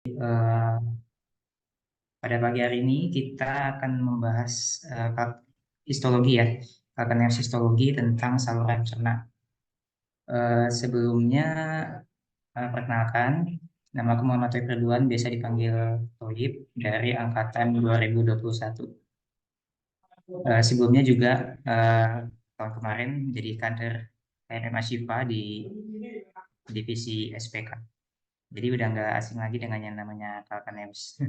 Pada pagi hari ini kita akan membahas histologi ya, kalkaneus histologi tentang saluran cerna. Sebelumnya, perkenalkan, nama aku Muhammad Toib Ridwan, biasa dipanggil Toib, dari angkatan 2021. Sebelumnya juga tahun kemarin menjadi kader PNM Ashifa di divisi SPK. Jadi udah nggak asing lagi dengan yang namanya kalkaneus.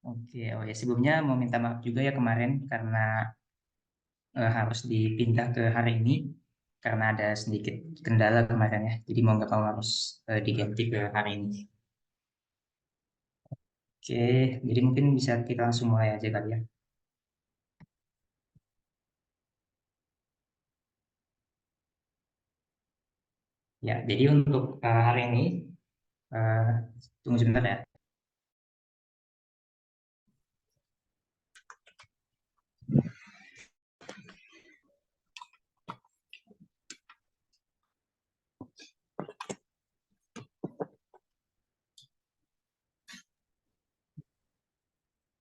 Oke, oh ya sebelumnya mau minta maaf juga ya kemarin karena harus dipindah ke hari ini karena ada sedikit kendala kemarin ya. Jadi mau nggak mau harus diganti ke hari ini. Oke, jadi mungkin bisa kita langsung mulai aja kali ya. Ya, jadi untuk hari ini, eh, tunggu sebentar ya.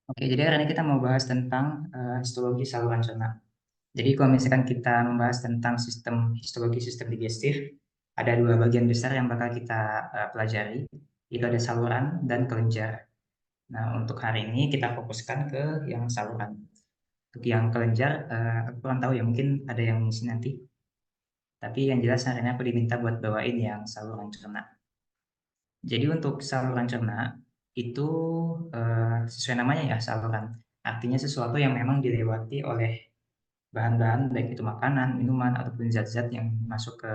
Oke, jadi hari ini kita mau bahas tentang histologi saluran cerna. Jadi kalau misalkan kita membahas tentang sistem histologi sistem digestif, ada dua bagian besar yang bakal kita pelajari, itu ada saluran dan kelenjar. Nah, untuk hari ini kita fokuskan ke yang saluran. Untuk yang kelenjar, aku kurang tahu ya, mungkin ada yang ngisi nanti. Tapi yang jelas hari ini aku diminta buat bawain yang saluran cerna. Jadi untuk saluran cerna, itu sesuai namanya ya, saluran. Artinya sesuatu yang memang dilewati oleh bahan-bahan, baik itu makanan, minuman, ataupun zat-zat yang masuk ke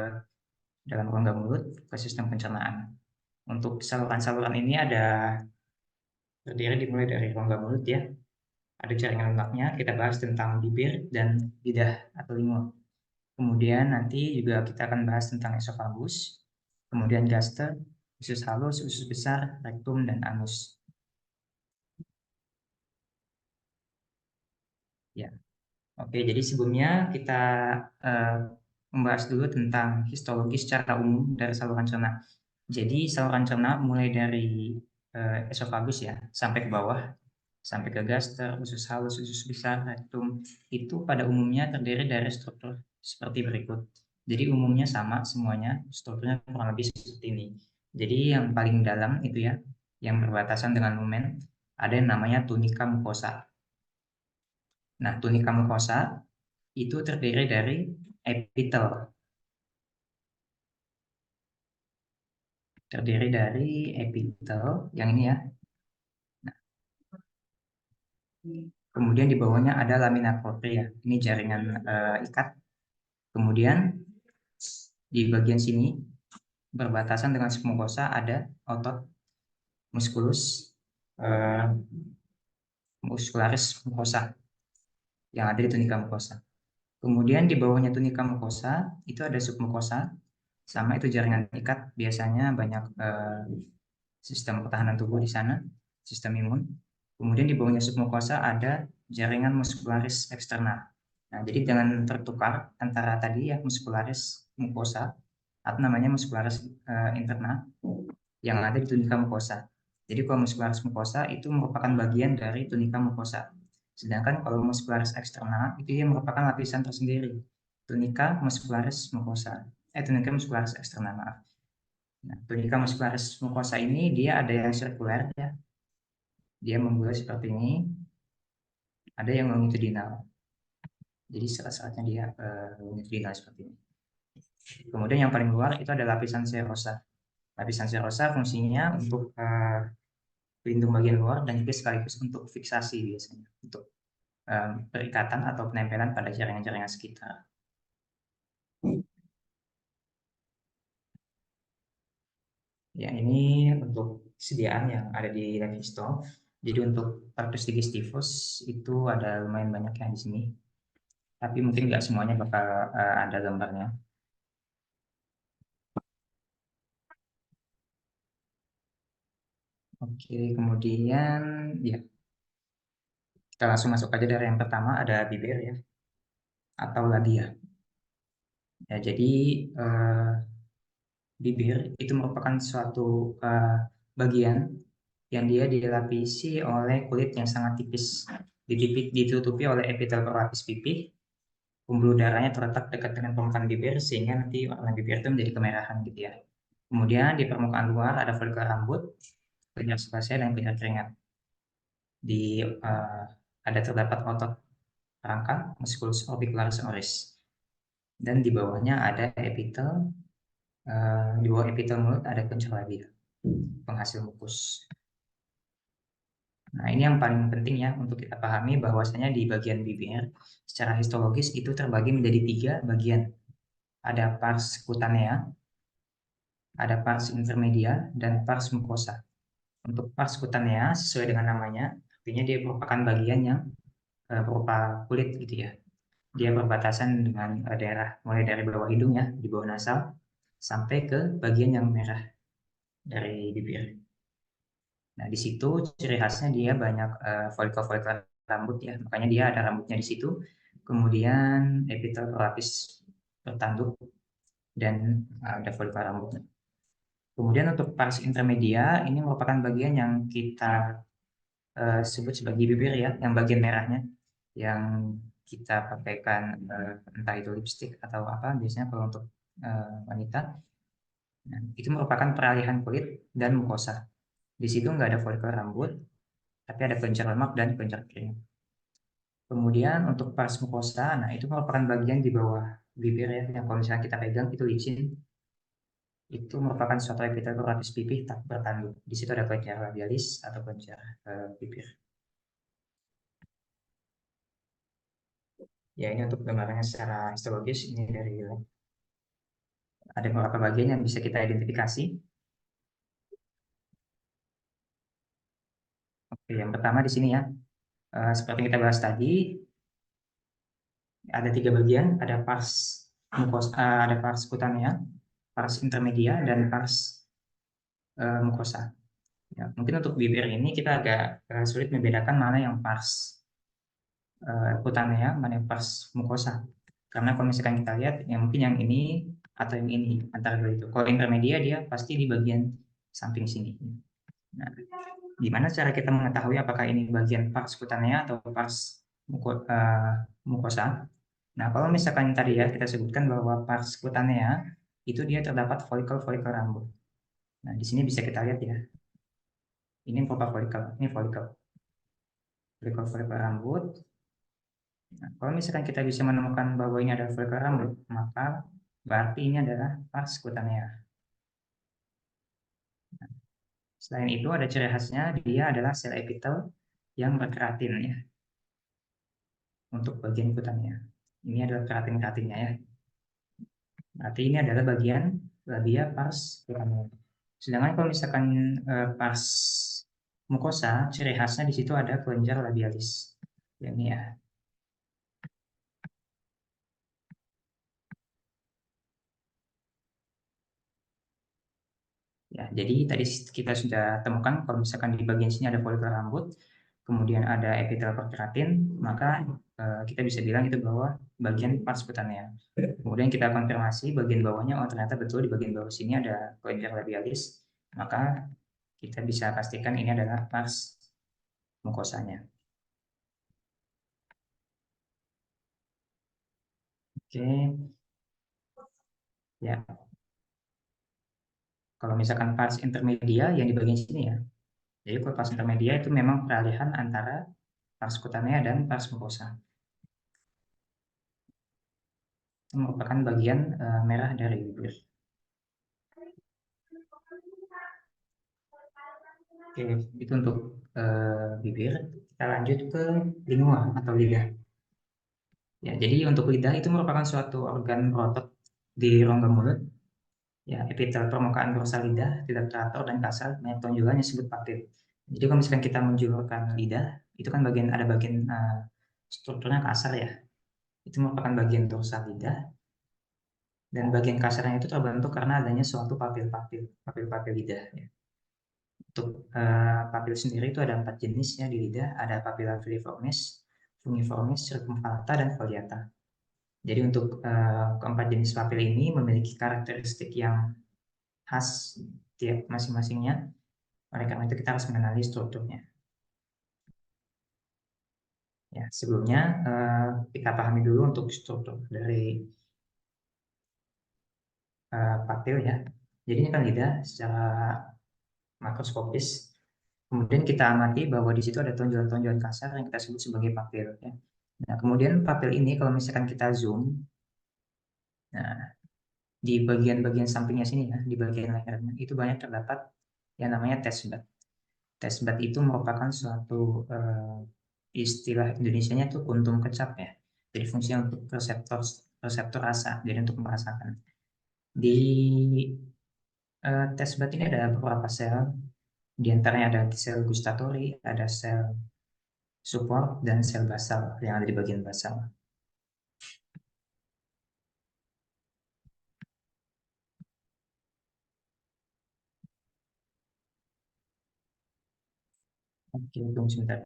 dalam rongga mulut, ke sistem pencernaan. Untuk saluran-saluran ini terdiri dimulai dari rongga mulut ya, ada jaringan lemaknya, kita bahas tentang bibir dan lidah atau lingut. Kemudian nanti juga kita akan bahas tentang esofagus, kemudian gaster, usus halus, usus besar, rektum, dan anus. Ya, oke. Jadi sebelumnya kita eh, membahas dulu tentang histologi secara umum dari saluran cerna. Jadi saluran cerna mulai dari esofagus ya, sampai ke bawah, sampai ke gaster, usus halus, usus besar, rektum, itu pada umumnya terdiri dari struktur seperti berikut. Jadi umumnya sama semuanya, strukturnya kurang lebih seperti ini. Jadi yang paling dalam itu ya, yang berbatasan dengan lumen, ada yang namanya tunika mukosa. Nah, tunika mukosa itu terdiri dari epitel, terdiri dari epitel yang ini ya. Nah, kemudian di bawahnya ada lamina propria. Ini jaringan ikat. Kemudian di bagian sini berbatasan dengan submukosa ada otot muskulus eh, muscularis mucosa yang ada di tunika mucosa. Kemudian di bawahnya tunika mucosa itu ada submucosa, sama itu jaringan ikat. Biasanya banyak sistem pertahanan tubuh di sana, sistem imun. Kemudian di bawahnya submucosa ada jaringan muscularis eksternal. Nah, jadi jangan tertukar antara tadi ya muscularis mucosa atau namanya muscularis interna yang ada di tunika mucosa. Jadi kalau muscularis mucosa itu merupakan bagian dari tunika mucosa. Sedangkan kalau muscularis eksternal itu yang merupakan lapisan tersendiri. Tunika muscularis mucosa. Tunika muscularis eksternal, maaf. Nah, tunika muscularis mucosa ini dia ada yang sirkuler ya. Dia membulat seperti ini, ada yang longitudinal. Jadi serat-seratnya dia longitudinal seperti ini. Kemudian yang paling luar itu ada lapisan serosa. Lapisan serosa fungsinya untuk pelindung bagian luar dan juga sekaligus untuk fiksasi biasanya, untuk perikatan atau penempelan pada jaringan-jaringan sekitar. Ya, ini untuk kesediaan yang ada di Levisto. Jadi untuk Partus digestivus itu ada lumayan banyak yang di sini. Tapi mungkin nggak semuanya bakal ada gambarnya. Oke, kemudian ya kita langsung masuk aja dari yang pertama ada bibir ya atau labia. Ya, jadi bibir itu merupakan suatu bagian yang dia dilapisi oleh kulit yang sangat tipis, ditutupi oleh epitel berlapis pipih. Pembuluh darahnya terletak dekat dengan permukaan bibir sehingga nanti warna bibir itu menjadi kemerahan gitu ya. Kemudian di permukaan luar ada folikel rambut, kelenjar sebasea dan kelenjar keringat. Ada terdapat otot rangka musculus orbicularis oris, dan di bawahnya ada epitel. Di bawah epitel mulut ada kelenjar labia penghasil mukus. Nah, ini yang paling penting ya untuk kita pahami bahwasanya di bagian bibir secara histologis itu terbagi menjadi 3 bagian. Ada pars cutanea, ada pars intermedia, dan pars mucosa. Untuk pars cutanea sesuai dengan namanya, artinya dia merupakan bagian yang berupa kulit gitu ya. Dia berbatasan dengan daerah mulai dari bawah hidung ya, di bawah nasal, sampai ke bagian yang merah dari bibir. Nah, di situ ciri khasnya dia banyak folikel-folikel rambut ya, makanya dia ada rambutnya di situ. Kemudian epitel berlapis bertanduk dan ada folikel rambutnya. Kemudian untuk pars intermedia ini merupakan bagian yang kita sebut sebagai bibir ya, yang bagian merahnya, yang kita pakaikan entah itu lipstick atau apa, biasanya kalau untuk wanita. Nah, itu merupakan peralihan kulit dan mukosa. Di situ nggak ada folikel rambut, tapi ada kelenjar lemak dan kelenjar kering. Kemudian untuk pars mukosa, nah itu merupakan bagian di bawah bibir ya, yang kalau misalnya kita pegang itu licin. Itu merupakan suatu epitel berlapis pipih tak bertanduk. Di situ ada kelenjar labialis atau kelenjar bibir. Ya, ini untuk gambarannya secara histologis ini dari ada beberapa bagian yang bisa kita identifikasi. Oke, yang pertama di sini ya, seperti yang kita bahas tadi, ada 3 bagian, ada pars mukosa, ada pars cutanea, pars intermedia, dan pars mukosa. Ya, mungkin untuk bibir ini kita agak sulit membedakan mana yang pars cutanea, mana yang pars mukosa. Karena kalau misalkan kita lihat, ya mungkin yang ini atau yang ini antara dua itu. Kalau intermedia dia pasti di bagian samping sini. Nah, gimana cara kita mengetahui apakah ini bagian pars cutanea atau pars mukosa? Nah, kalau misalkan tadi ya kita sebutkan bahwa pars cutanea itu dia terdapat folikel-folikel rambut. Nah, di sini bisa kita lihat ya. Ini berupa folikel, ini folikel. Folikel-folikel rambut. Nah, kalau misalkan kita bisa menemukan bahwa ini adalah folikel rambut, maka berarti ini adalah pars cutanea. Selain itu ada ciri khasnya dia adalah sel epitel yang berkeratin ya untuk bagian cutanea. Ini adalah keratin-keratinnya ya. Berarti ini adalah bagian labia pars cutanea. Sedangkan kalau misalkan pars mukosa, ciri khasnya di situ ada kelenjar labialis. Ya, ini ya. Ya, jadi tadi kita sudah temukan kalau misalkan di bagian sini ada folikel rambut, kemudian ada epitel perkeratin, maka kita bisa bilang itu bahwa bagian pars cutanea. Kemudian kita konfirmasi bagian bawahnya, oh ternyata betul di bagian bawah sini ada kelenjar labialis, maka kita bisa pastikan ini adalah pars mukosanya. Oke, ya. Kalau misalkan pars intermedia yang di bagian sini ya. Jadi kalau pars intermedia itu memang peralihan antara pars cutanea dan pars mukosa. Itu merupakan bagian merah dari bibir. Oke, itu untuk bibir. Kita lanjut ke lingua atau lidah. Ya, jadi untuk lidah itu merupakan suatu organ berotot di rongga mulut. Ya, epitel permukaan dorsal lidah tidak teratur dan kasar, banyak tonjolan yang disebut papil. Jadi kalau misalkan kita menjulurkan lidah, itu kan ada bagian strukturnya kasar ya. Itu merupakan bagian dorsal lidah, dan bagian kasarnya itu terbentuk karena adanya suatu papil-papil lidah. Ya. Untuk papil sendiri itu ada 4 jenis ya di lidah, ada papilla filiformis, fungiformis, circumvallata, dan foliata. Jadi untuk keempat jenis papil ini memiliki karakteristik yang khas tiap masing-masingnya. Oleh karena itu kita harus mengenali strukturnya. Ya, sebelumnya kita pahami dulu untuk struktur dari papil ya. Jadi ini kan lidah secara makroskopis. Kemudian kita amati bahwa di situ ada tonjolan-tonjolan kasar yang kita sebut sebagai papil ya. Nah, kemudian papil ini kalau misalkan kita zoom, nah di bagian-bagian sampingnya sini ya, di bagian lehernya itu banyak terdapat yang namanya taste bud. Taste bud itu merupakan suatu istilah Indonesianya itu kuntum kecap ya. Jadi fungsinya untuk reseptor reseptor rasa, jadi untuk merasakan. Di taste bud ini ada beberapa sel, di antaranya ada sel gustatory, ada sel support, dan sel basal yang ada di bagian basal. Oke, tunggu sebentar.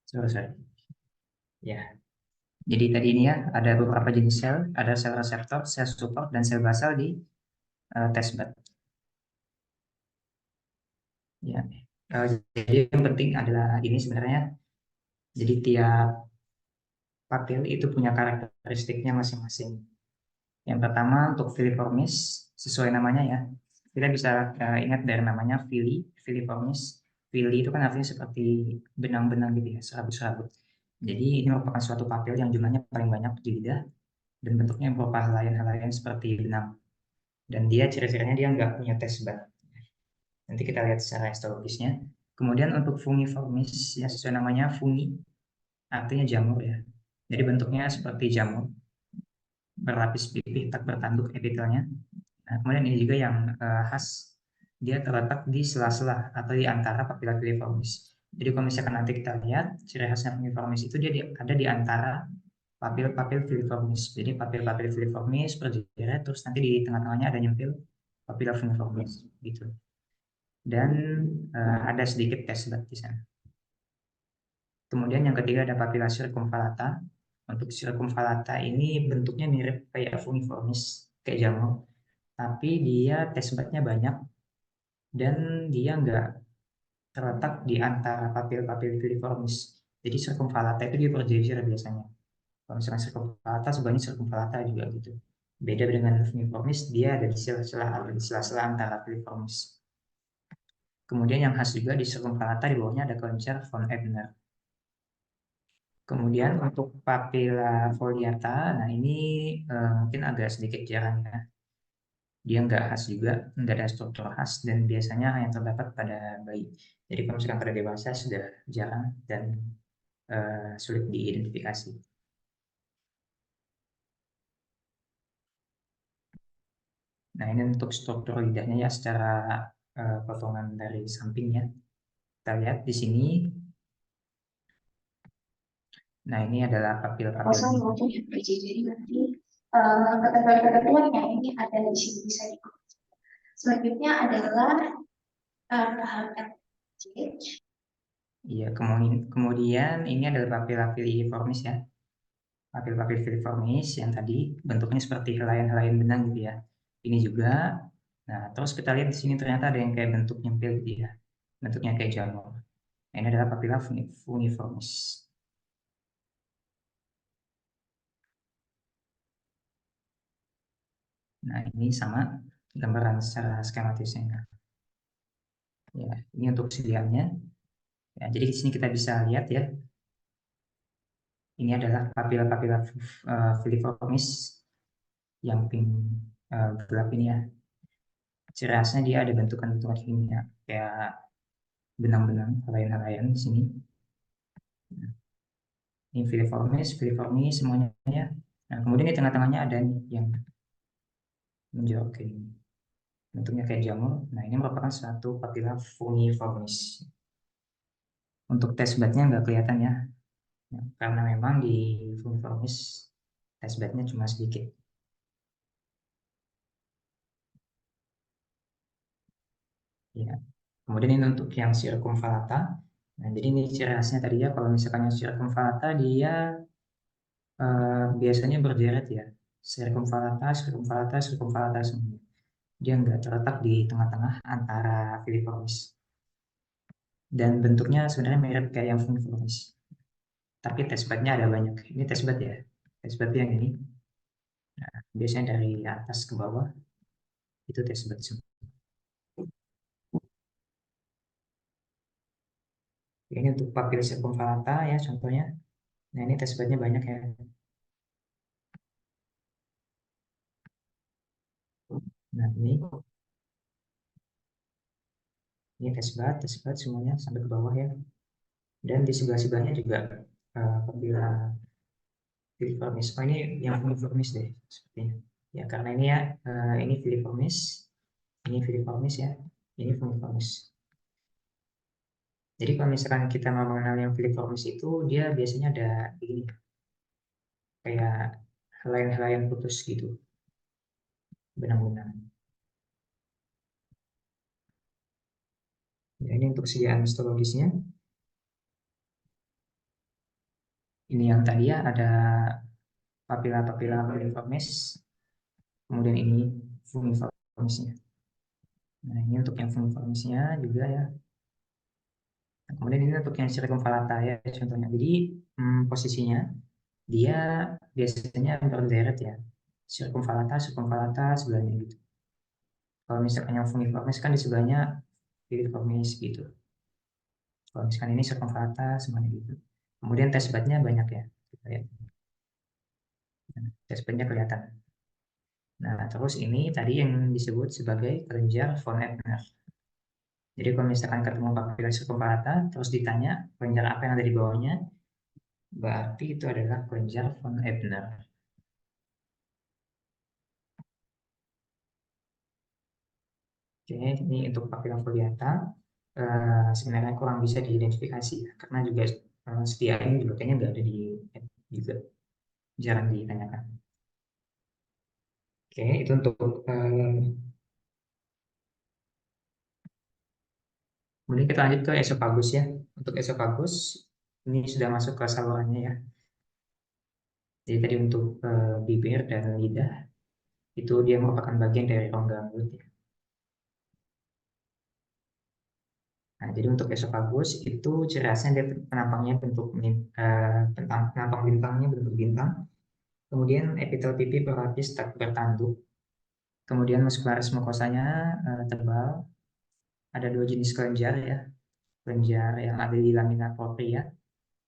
Sorry, sorry. Ya, jadi tadi ini ya ada beberapa jenis sel, ada sel reseptor, sel support, dan sel basal di taste bud. Ya, jadi yang penting adalah ini sebenarnya. Jadi tiap papil itu punya karakteristiknya masing-masing. Yang pertama untuk filiformis, sesuai namanya ya. Kita bisa ingat dari namanya filiformis. Fili itu kan artinya seperti benang-benang gitu ya, serabut-serabut. Jadi ini merupakan suatu papil yang jumlahnya paling banyak di lidah dan bentuknya berupa helaian-helaian seperti benang. Dan dia ciri-cirinya dia nggak punya taste bud. Nanti kita lihat secara histologisnya. Kemudian untuk fungiformis, ya sesuai namanya fungi, artinya jamur ya. Jadi bentuknya seperti jamur, berlapis pipih tak bertanduk epitelnya. Nah, kemudian ini juga yang khas, dia terletak di sela-sela atau di antara papilla filiformis. Jadi kalau misalkan nanti kita lihat ciri khasnya filiformis itu dia ada di antara papil-papil filiformis. Jadi papil-papil filiformis berjejer, terus nanti di tengah-tengahnya ada nyempil papilla filiformis gitu. Dan ada sedikit tes di sana. Kemudian yang ketiga ada papilla circumvallata. Untuk circumvallata ini bentuknya mirip kayak fungiformis, kayak jamur, tapi dia tes banyak dan dia nggak terletak di antara papil-papil filiformis. Jadi circumvallata itu dia berjejer biasanya. Kalau misalnya circumvallata, sebenarnya circumvallata juga gitu. Beda dengan filiformis, dia ada di sela-sela antara filiformis. Kemudian yang khas juga di circumvallata di bawahnya ada kelenjar von Ebner. Kemudian untuk papilla foliata, nah ini mungkin agak sedikit jarang ya. Dia nggak khas juga, nggak ada struktur khas dan biasanya hanya terdapat pada bayi. Jadi kalau misalkan pada dewasa sudah jarang dan sulit diidentifikasi. Nah ini untuk struktur lidahnya ya secara potongan dari sampingnya. Kita lihat di sini. Nah ini adalah papil-papil. Kosong maupun FPJ. Jadi nanti ketentuan-ketentuannya ini ada di sini bisa diikuti. Selanjutnya adalah tahap FPJ. Iya, kemudian ini adalah papil-papil filiformis ya. Papil-papil filiformis yang tadi bentuknya seperti helaian-helaian benang gitu ya. Ini juga. Nah, terus kita lihat di sini ternyata ada yang kayak bentuk nyempil gitu ya. Bentuknya kayak jamur. Nah, ini adalah papilla fungiformis. Nah, ini sama gambaran secara skematisnya. Ya, ini untuk sediaannya. Ya, jadi di sini kita bisa lihat ya, ini adalah papilla-papilla filiformis yang pink gelap ini ya. Ciri khasnya dia ada bentukan-bentukan ini ya, kayak benang-benang, helaian-helaian di sini. Ini filiformis semuanya ya. Nah, kemudian di tengah-tengahnya ada nih yang menjorok ini. Bentuknya kayak jamur. Nah, ini merupakan suatu papilla fungiformis. Untuk tes bednya nggak kelihatan ya, karena memang di fungiformis tes bednya cuma sedikit. Ya. Kemudian ini untuk yang circumvallata. Nah, jadi ini ciri khasnya tadi ya, kalau misalkan yang circumvallata dia biasanya berderet ya, circumvallata, circumvallata semuanya. Dia nggak terletak di tengah-tengah antara filiformis. Dan bentuknya sebenarnya mirip kayak yang fungiformis. Tapi testbednya ada banyak. Ini testbed ya. Testbed yang ini. Nah, biasanya dari atas ke bawah itu testbed semua. Ini untuk papil circumvallata ya contohnya. Nah ini testbednya banyak ya. Nah ini testbed semuanya sampai ke bawah ya. Dan di sebelah-sebelahnya juga apabila filiformis. Oh ini yang filiformis deh sepertinya. Ya karena ini ya ini filiformis ya, ini filiformis. Jadi kalau misalkan kita mau mengenal yang filiformis itu dia biasanya ada begini, kayak helaian-helaian putus gitu, benang-benang. Ya, ini untuk sediaan histologisnya. Ini yang tadi ya ada papila-papila filiformis, kemudian ini fungiformisnya. Nah ini untuk yang fungiformisnya juga ya. Nah, kemudian ini untuk yang circumvallata ya contohnya. Jadi posisinya dia biasanya berderet ya. Circumvallata, circumvallata sebelahnya gitu. Kalau misalkan yang fungiformis kan di sebelahnya filiformis gitu. Kalau misalkan ini circumvallata semuanya gitu. Kemudian test bednya banyak ya. Kita lihat. Test bednya kelihatan. Nah, terus ini tadi yang disebut sebagai kelenjar von Ebner. Jadi kalau misalkan ketemu papilla circumvallata, terus ditanya kelenjar apa yang ada di bawahnya, berarti itu adalah kelenjar von Ebner. Oke, ini untuk papilla foliata sebenarnya kurang bisa diidentifikasi ya, karena juga setia ini juga kayaknya nggak ada di juga jarang ditanyakan. Oke, itu untuk kemudian kita lanjut ke esofagus ya. Untuk esofagus ini sudah masuk ke salurannya ya. Jadi tadi untuk bibir dan lidah itu dia merupakan bagian dari rongga mulut ya. Nah, jadi untuk esofagus itu ciri khasnya dia penampangnya bentuk penampang bintangnya bentuk bintang. Kemudian epitel pipi berlapis tak bertanduk. Kemudian muscularis mukosanya tebal. Ada dua jenis kelenjar ya. Kelenjar yang ada di lamina propria.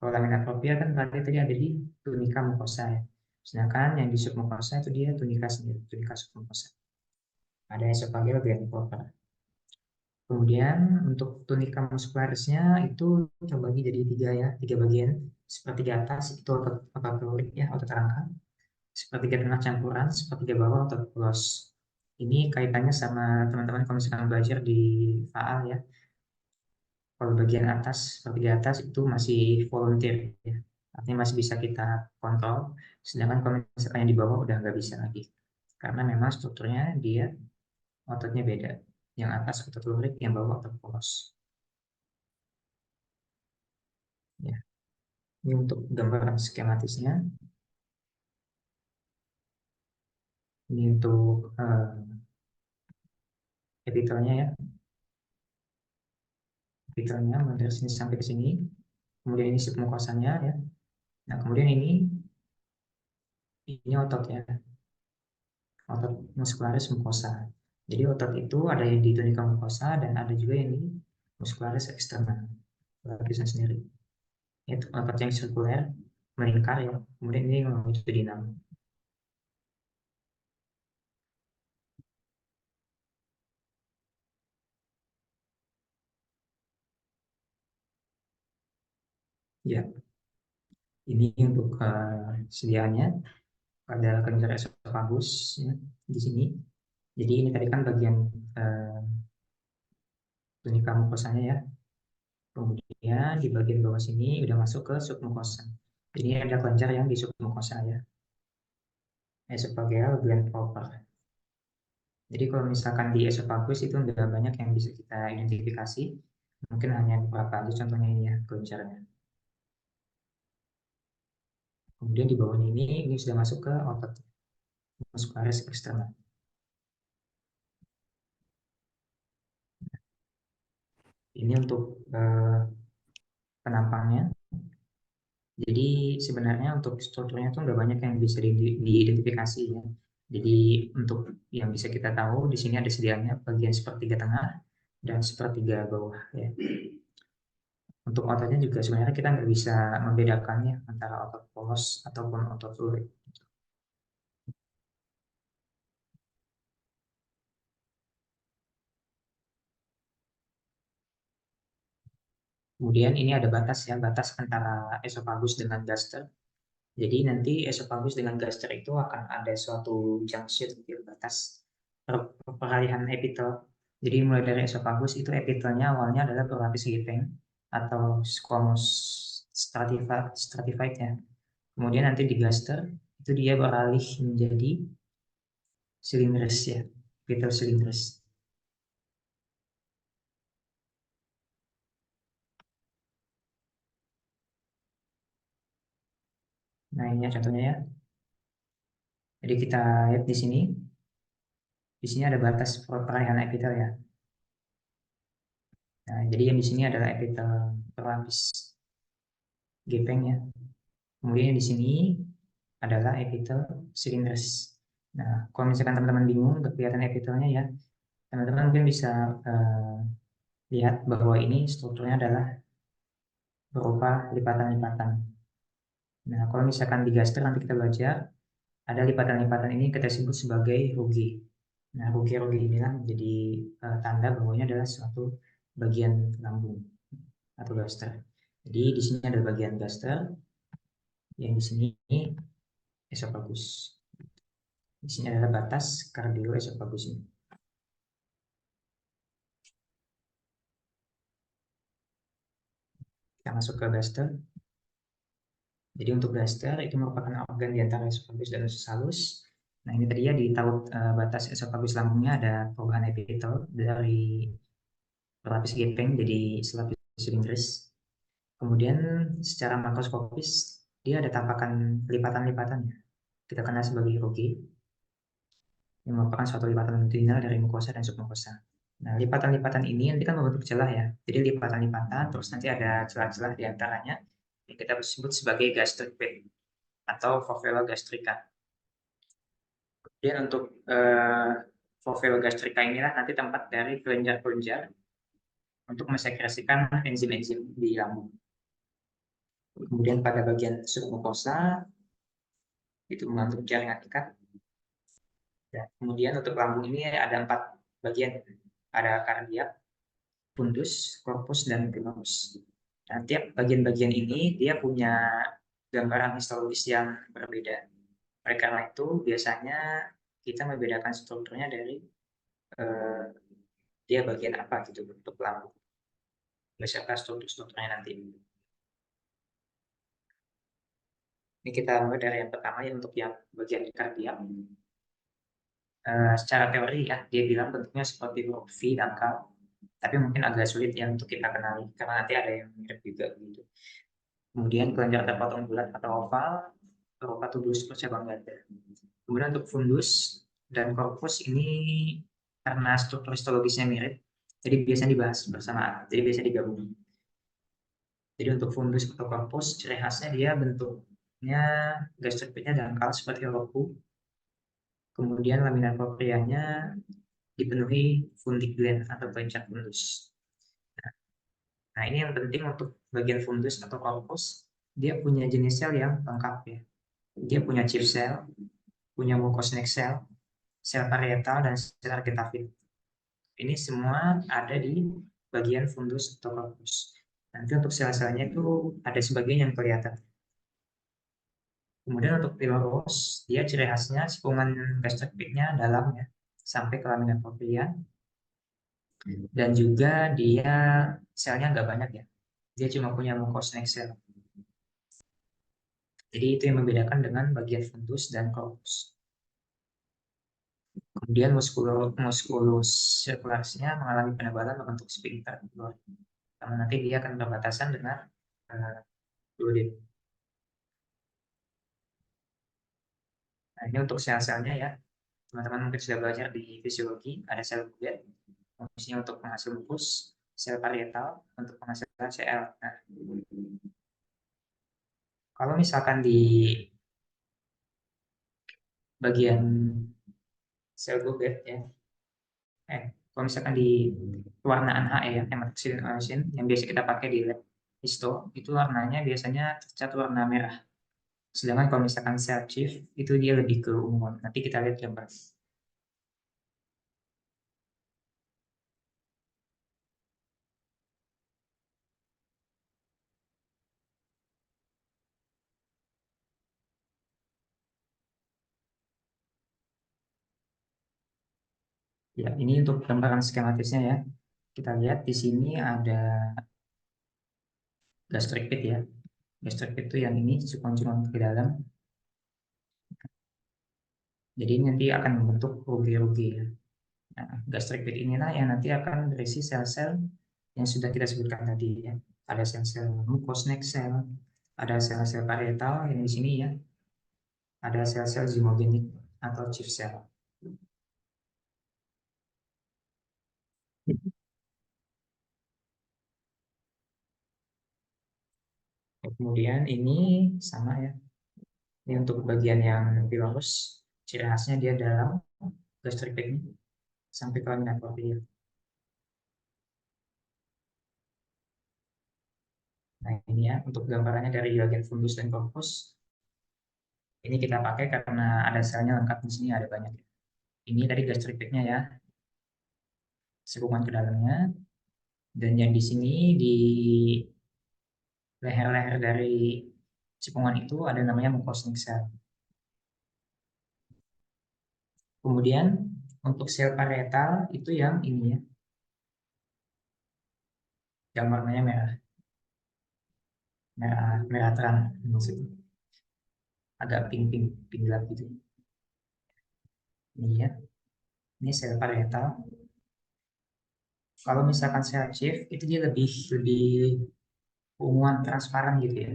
Kalau lamina propria kan berarti tadi ada di tunika mucosa ya. Sedangkan yang di submucosa itu dia tunika sendiri, tunika submucosa. Ada esophageal gland proper. Kemudian untuk tunika muscularisnya itu terbagi jadi tiga ya, tiga bagian. Sepertiga atas itu otot patelik ya, otot rangka. Sepertiga tengah campuran, sepertiga bawah otot pulos. Ini kaitannya sama teman-teman kalau misalkan belajar di faal ya. Kalau bagian atas, sepertiga atas itu masih volunteer ya. Artinya masih bisa kita kontrol. Sedangkan kalau misalkan yang di bawah udah nggak bisa lagi. Karena memang strukturnya dia ototnya beda. Yang atas otot lurik, yang bawah otot polos. Ya. Ini untuk gambaran skematisnya. Ini untuk epitelnya ya. Epitelnya dari sini sampai ke sini. Kemudian ini submukosanya ya. Nah, kemudian ini otot ya. Otot muscularis mucosa. Jadi otot itu ada yang di tunika mucosa dan ada juga yang di muscularis externa, lapisan sendiri. Itu otot yang sirkuler, melingkar ya. Kemudian ini longitudinal. Ya, ini untuk sediaannya pada kelenjar esofagus ya, di sini. Jadi ini tadi kan bagian uh, tunika mukosanya ya. Kemudian di bagian bawah sini udah masuk ke submukosa. Jadi ada kelenjar yang di submukosa ya. Esophageal gland proper. Jadi kalau misalkan di esofagus itu nggak banyak yang bisa kita identifikasi. Mungkin hanya beberapa aja contohnya ini ya kelenjarnya. Kemudian di bawah ini sudah masuk ke otot. muscularis eksternal. Ini untuk penampangnya. Jadi sebenarnya untuk strukturnya tuh nggak banyak yang bisa diidentifikasi ya. Jadi untuk yang bisa kita tahu di sini ada sedianya bagian sepertiga tengah dan sepertiga bawah ya. Untuk ototnya juga sebenarnya kita nggak bisa membedakannya antara otot polos ataupun otot lurik. Kemudian ini ada batas ya, batas antara esofagus dengan gaster. Jadi nanti esofagus dengan gaster itu akan ada suatu junction di batas peralihan epitel. Jadi mulai dari esofagus itu epitelnya awalnya adalah berlapis gepeng atau squamous stratified ya. Kemudian nanti di gaster itu dia beralih menjadi silindris ya, epitel silindris. Nah ini ya contohnya ya. Jadi kita lihat di sini. Di sini ada batas peralihan epitel ya. Nah, jadi yang di sini adalah epitel berlapis gepeng ya. Kemudian di sini adalah epitel silindris. Nah, kalau misalkan teman-teman bingung kelihatan epitelnya ya, teman-teman mungkin bisa lihat bahwa ini strukturnya adalah berupa lipatan-lipatan. Nah, kalau misalkan di gaster nanti kita belajar, ada lipatan-lipatan ini kita sebut sebagai rugi. Nah, rugi-rugi inilah menjadi tanda bahwa ini adalah suatu bagian lambung atau gaster. Jadi di sini ada bagian gaster, yang di sini esofagus. Di sini adalah batas kardioesofagus ini. Kita masuk ke gaster. Jadi untuk gaster itu merupakan organ di antara esofagus dan usus halus. Nah ini tadi ya di taut batas esofagus lambungnya ada perubahan epitel dari berlapis gepeng jadi selapis silindris. Kemudian secara makroskopis dia ada tampakan lipatan-lipatannya. Kita kenal sebagai rugi yang merupakan suatu lipatan longitudinal dari mukosa dan submukosa. Nah, lipatan-lipatan ini nanti kan membentuk celah ya. Jadi lipatan-lipatan, terus nanti ada celah-celah di antaranya yang kita sebut sebagai gastric vein atau fovea gastrica. Kemudian untuk fovea gastrica inilah nanti tempat dari kelenjar-kelenjar untuk mensekresikan enzim-enzim di lambung. Kemudian pada bagian submukosa itu mengandung jaringan ikat. Dan kemudian untuk lambung ini ada 4 bagian. Ada kardiak, fundus, korpus, dan glomus. Nah, tiap bagian-bagian ini dia punya gambaran histologis yang berbeda. Oleh karena itu, biasanya kita membedakan strukturnya dari eh, dia bagian apa gitu untuk lambung. Beserta struktur-strukturnya nanti. Ini kita mulai dari yang pertama ya untuk yang bagian kardiak. Secara teori ya, dia bilang bentuknya seperti huruf V dangkal, tapi mungkin agak sulit ya untuk kita kenali karena nanti ada yang mirip juga gitu. Kemudian kelenjar terpotong bulat atau oval berupa tubulus bercabang ganda. Kemudian untuk fundus dan korpus ini karena struktur histologisnya mirip, jadi biasanya dibahas bersamaan, jadi biasanya digabung. Jadi untuk fundus atau korpus, ciri khasnya dia bentuknya gastrocpitnya dangkal seperti roku, kemudian lamina proprianya dipenuhi fundic gland atau kelenjar fundus. Nah ini yang penting untuk bagian fundus atau korpus, dia punya jenis sel yang lengkap ya. Dia punya chief cell, punya mucosal cell, sel parietal, dan sel argentavit. Ini semua ada di bagian fundus atau korpus. Nanti untuk sel-selnya itu ada sebagian yang kelihatan. Kemudian untuk piloros, dia ciri khasnya sikungan gastrocpitnya dalam ya, sampai ke lamina propria. Dan juga dia selnya nggak banyak ya. Dia cuma punya mucosal cell. Jadi itu yang membedakan dengan bagian fundus dan korpus. Kemudian muskulus sirkulasinya mengalami penebalan membentuk sphincter. Karena nanti dia akan berbatasan dengan duoden. Nah, ini untuk sel-selnya ya. Teman-teman mungkin sudah belajar di fisiologi, ada sel bulat, fungsinya untuk penghasil mukus, sel parietal untuk penghasil Cl. Nah, kalau misalkan di bagian sel bulat ya, kalau misalkan di pewarnaan HE ya, hematoxylin eosin, yang biasa kita pakai di lab histo, itu warnanya biasanya tercat warna merah. Sedangkan kalau misalkan sel chief, itu dia lebih ke ungu. Nanti kita lihat gambar. Ya, ini untuk gambaran skematisnya ya. Kita lihat di sini ada gastric pit ya. Gastric pit itu yang ini, cukong-cukong ke dalam. Jadi nanti akan membentuk rugi-rugi ya. Nah, gastric pit inilah yang nanti akan berisi sel-sel yang sudah kita sebutkan tadi ya. Ada sel-sel mucous neck cell, ada sel-sel parietal yang di sini ya. Ada sel-sel zymogenik atau chief cell. Kemudian ini sama ya. Ini untuk bagian yang pilorus, ciri khasnya dia dalam gastric pit ini sampai ke lamina propria. Nah ini ya untuk gambarannya dari bagian fundus dan corpus. Ini kita pakai karena ada selnya lengkap di sini ada banyak. Ini tadi gastric pitnya ya, sekungan ke dalamnya. Dan yang di sini di leher-leher dari cekungan itu ada namanya mucosal cell. Kemudian untuk sel parietal itu yang ini ya, yang warnanya merah, merah, merah terang maksudnya, agak pink-pink, pink gelap gitu. Ini ya, ini sel parietal. Kalau misalkan sel chief itu dia lebih keunguan transparan gitu ya.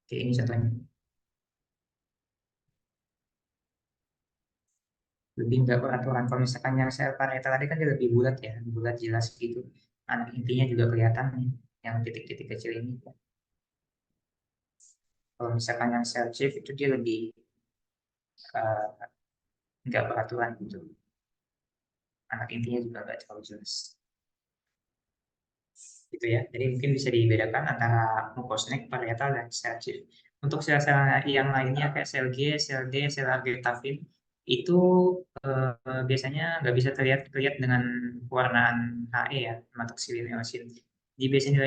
Kayak ini contohnya. Lebih nggak beraturan. Kalau misalkan yang sel parietal tadi kan dia lebih bulat ya, bulat jelas gitu. Anak intinya juga kelihatan nih, yang titik-titik kecil ini. Kalau misalkan yang sel chief itu dia lebih eh, nggak beraturan gitu. Anak intinya juga nggak terlalu jelas. Gitu ya. Jadi mungkin bisa dibedakan antara mucosneck, parietal, dan sel chief. Untuk sel-sel yang lainnya kayak sel G, sel D, sel argentavin itu biasanya nggak bisa terlihat dengan pewarnaan HE ya, hematoxylin eosin. Jadi biasanya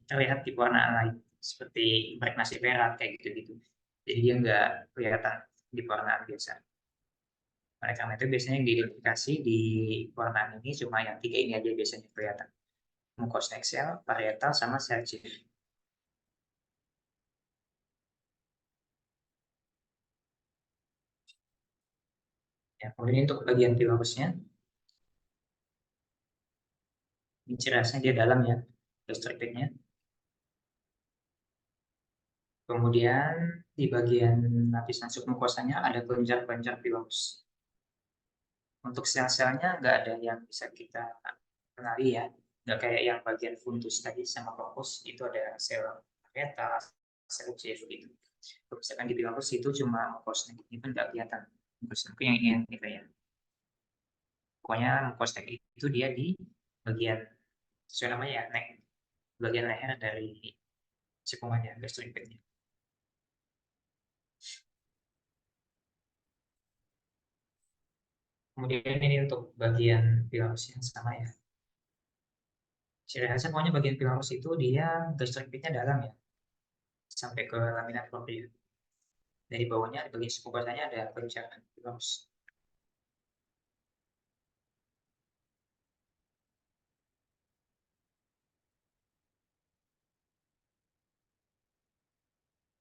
terlihat di pewarnaan lain seperti impregnasi perak kayak gitu-gitu. Jadi dia nggak kelihatan di pewarnaan biasa. Oleh karena itu biasanya yang diidentifikasi di pewarnaan ini cuma yang tiga ini aja biasanya kelihatan. Mucosal cell, parietal, sama sel chief. Ya, kemudian untuk bagian pilorusnya, ini ciri khasnya dia dalam ya, gastricnya. Kemudian di bagian lapisan submukosanya ada kelenjar-kelenjar pilorus. Untuk sel-selnya nggak ada yang bisa kita kenali ya, nggak kayak yang bagian fundus tadi sama corpus itu ada sel parietal, sel chief gitu. Kalau misalkan di pilorus itu cuma mucosnya, ini kan nggak kelihatan. Mucosnya yang ini kayak pokoknya mucosal itu dia di bagian sesuai namanya ya neck, bagian leher dari cekungannya gastrocneminya. Kemudian ini untuk bagian pilorus yang sama ya. Ciri khasnya pokoknya bagian pilorus itu dia gastrocneminya dalam ya, sampai ke lamina propria. Dari bawahnya di bagian submukosanya ada pencerahan pilorus.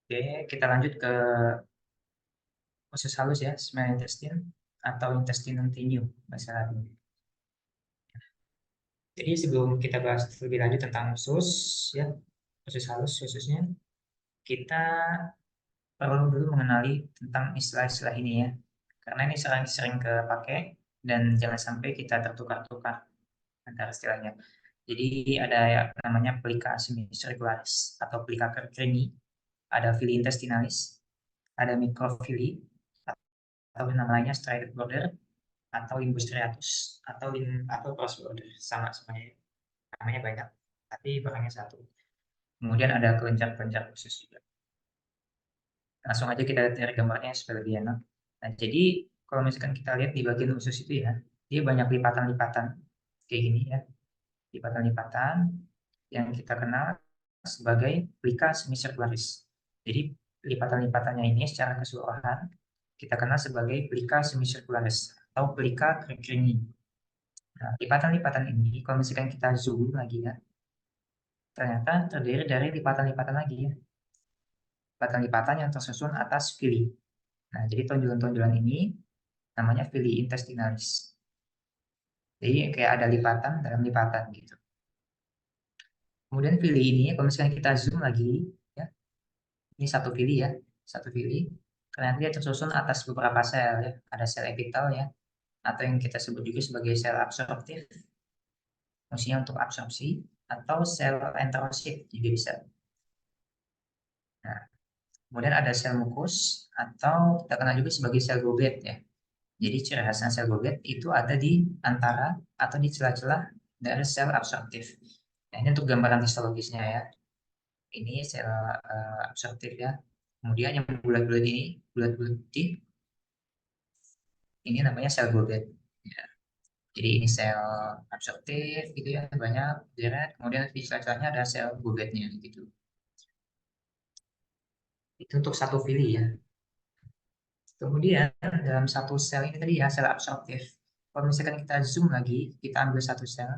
Oke, kita lanjut ke usus halus ya, small intestine atau intestinum tenuum bahasa Latin. Jadi sebelum kita bahas lebih lanjut tentang usus ya, usus halus khususnya, kita perlu dulu mengenali tentang istilah-istilah ini ya. karena ini sering kepake dan jangan sampai kita tertukar-tukar antara istilahnya. Jadi ada ya, namanya plica semicircularis atau plica Kerkringi, ada villi intestinalis, ada microvilli, atau namanya striated border, atau limbus striatus, atau cross border, sama semuanya. Namanya banyak, tapi barangnya satu. Kemudian ada kelenjar-kelenjar khusus juga. Langsung aja kita lihat dari gambarnya supaya lebih enak. Nah, jadi kalau misalkan kita lihat di bagian usus itu ya, dia banyak lipatan-lipatan kayak gini ya, lipatan-lipatan yang kita kenal sebagai plica semicircularis. Jadi lipatan-lipatannya ini secara keseluruhan kita kenal sebagai plica semicircularis atau plica Kerkringi. Nah, lipatan-lipatan ini kalau misalkan kita zoom lagi ya, ternyata terdiri dari lipatan-lipatan lagi ya, lipatan-lipatan yang tersusun atas villi. Nah, jadi tonjolan-tonjolan ini namanya villi intestinalis. Jadi kayak ada lipatan dalam lipatan gitu. Kemudian villi ini, kalau misalnya kita zoom lagi, ya, ini satu villi ya, satu villi. Ternyata dia tersusun atas beberapa sel ya. Ada sel epitel ya, atau yang kita sebut juga sebagai sel absorptif, fungsinya untuk absorpsi, atau sel enterosit juga bisa. Nah, kemudian ada sel mukus, atau kita kenal juga sebagai sel Goblet ya. Jadi ciri khasnya sel Goblet itu ada di antara atau di celah-celah dari sel absorptif. Nah, ini untuk gambaran histologisnya ya. Ini sel absorptif ya. Kemudian yang bulat-bulat ini, bulat-bulat putih, ini namanya sel Goblet. Ya. Jadi ini sel absorptif gitu ya, banyak deret. Kemudian di celah-celahnya ada sel Gobletnya gitu. Itu untuk satu villi ya. Kemudian dalam satu sel ini tadi ya, sel absorptif. Kalau misalkan kita zoom lagi, kita ambil satu sel,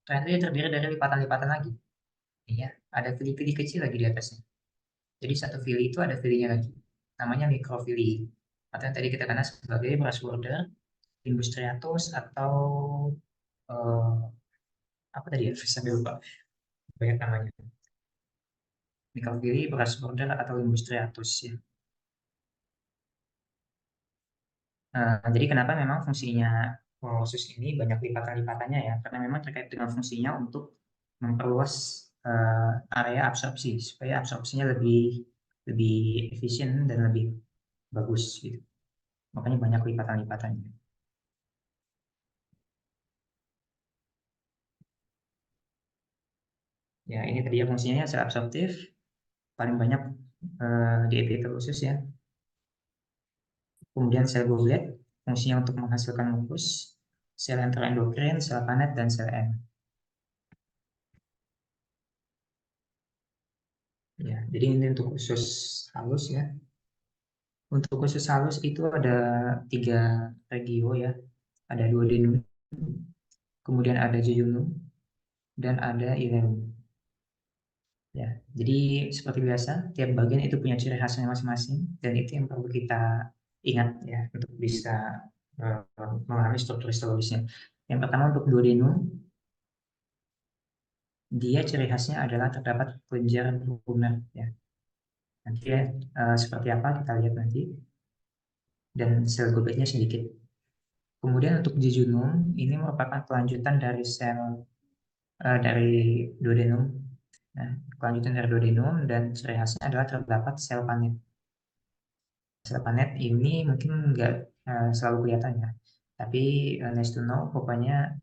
ternyata dia terdiri dari lipatan-lipatan lagi. Iya, ada villi-villi kecil lagi di atasnya. Jadi satu villi itu ada villinya lagi. Namanya mikrovilli. Atau yang tadi kita kenal sebagai brush border, limbus striatus, atau eh, apa tadi ya? Sampai lupa. Banyak namanya. Mikrovilli, brush border, atau limbus striatus ya. Jadi kenapa memang fungsinya kolosus ini banyak lipatan-lipatannya ya? Karena memang terkait dengan fungsinya untuk memperluas area absorpsi supaya absorpsinya lebih lebih efisien dan lebih bagus gitu. Makanya banyak lipatan-lipatannya. Ya ini tadi ya fungsinya sel absorptif paling banyak di epitel usus ya. Kemudian sel Goblet fungsinya untuk menghasilkan mukus, sel enteroendokrin, sel panet, dan sel M. Ya, jadi ini untuk usus halus ya. Untuk usus halus itu ada 3 regio ya. Ada duodenum, kemudian ada jejunum, dan ada ileum. Ya, jadi seperti biasa, tiap bagian itu punya ciri khasnya masing-masing, dan itu yang perlu kita ingat ya untuk bisa memahami struktur histologisnya. Yang pertama untuk duodenum, dia ciri khasnya adalah terdapat kelenjar lumer ya. Nanti ya, seperti apa kita lihat nanti, dan sel gobletnya sedikit. Kemudian untuk jejunum, ini merupakan kelanjutan dari dari duodenum. Nah, kelanjutan dari duodenum dan ciri khasnya adalah terdapat sel panet. Sel panet ini mungkin nggak selalu kelihatan ya, tapi nice to know, pokoknya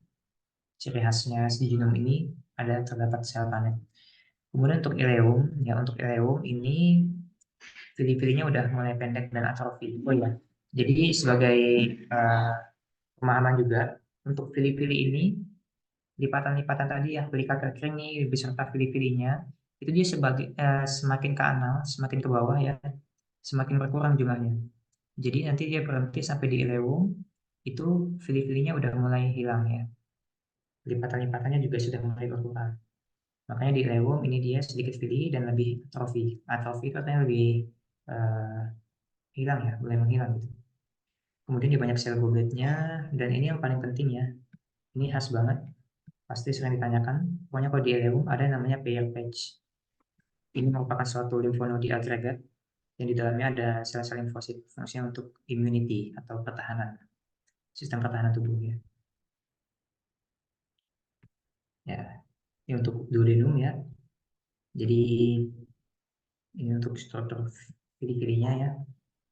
ciri khasnya jejunum ini ada terdapat sel panet. Kemudian untuk ileum, ya untuk ileum ini pili-pilinya udah mulai pendek dan atrofi. Oh iya, jadi sebagai uh, pemahaman juga, untuk pili-pili ini lipatan-lipatan tadi yang pelikat kering ini beserta pili-pilinya itu dia semakin ke anal, semakin ke bawah ya, semakin berkurang jumlahnya. Jadi nanti dia berhenti sampai di ileum, itu pili-pilinya udah mulai hilang ya. Lipatan-lipatannya juga sudah mulai berkurang. Makanya di ileum ini dia sedikit pili dan lebih atrofi. Atrofi itu artinya lebih eh, hilang ya, mulai menghilang gitu. Kemudian dia banyak sel gobletnya, dan ini yang paling penting ya. Ini khas banget, pasti sering ditanyakan. Pokoknya kalau di ileum ada yang namanya Peyerpatch. Ini merupakan suatu limfonodi agregat yang di dalamnya ada sel-sel limfosit, fungsinya untuk immunity atau pertahanan, sistem pertahanan tubuh ya. Ya, ini untuk duodenum ya. Jadi ini untuk struktur fili-filinya ya.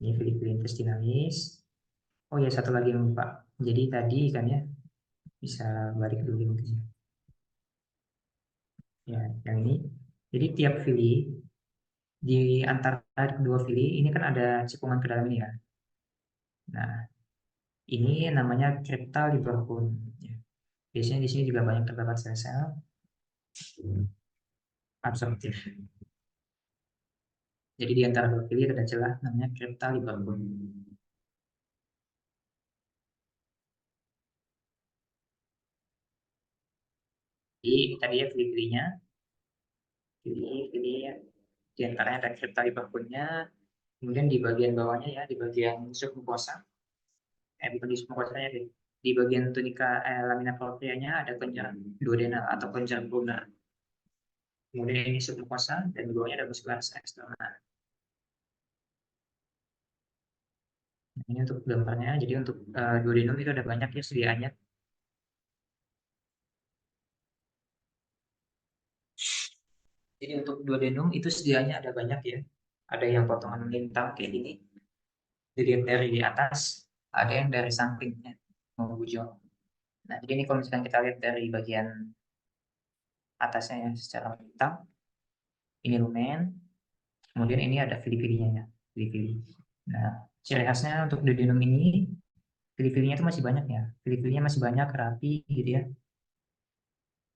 Ini fili-fili intestinalis. Oh ya, satu lagi yang lupa. Jadi tadi kan ya, bisa balik dulu mungkin ya. Ya, yang ini. Jadi tiap fili di antara kedua fili ini kan ada cekungan ke dalam ini ya. Nah, ini namanya cryptal liber bone. Ya. Biasanya di sini juga banyak terdapat sel-sel absorptif. Jadi di antara dua fili ada celah namanya cryptal liber bone. Jadi tadi ya fili-filinya, fili-fili ya. Di antaranya ada cryptal liber bone-nya, kemudian di bagian bawahnya ya, di bagian submukosa, bukan di submukosanya deh, di bagian tunika lamina proprianya ada kelenjar duodenal atau kelenjar brunner. Kemudian ini submukosa dan di bawahnya ada musculus external. Nah, ini untuk gambarnya. Jadi untuk duodenum itu ada banyak ya sediaannya. Jadi untuk duodenum itu sediaannya ada banyak ya. Ada yang potongan melintang kayak gini, dilihat dari atas, ada yang dari sampingnya membujur. Nah, jadi ini kalau misalkan kita lihat dari bagian atasnya ya secara melintang, ini lumen, kemudian ini ada fili-filinya ya, fili-fili. Nah, ciri khasnya untuk duodenum ini, fili-filinya itu masih banyak ya, fili-filinya masih banyak, rapi gitu ya,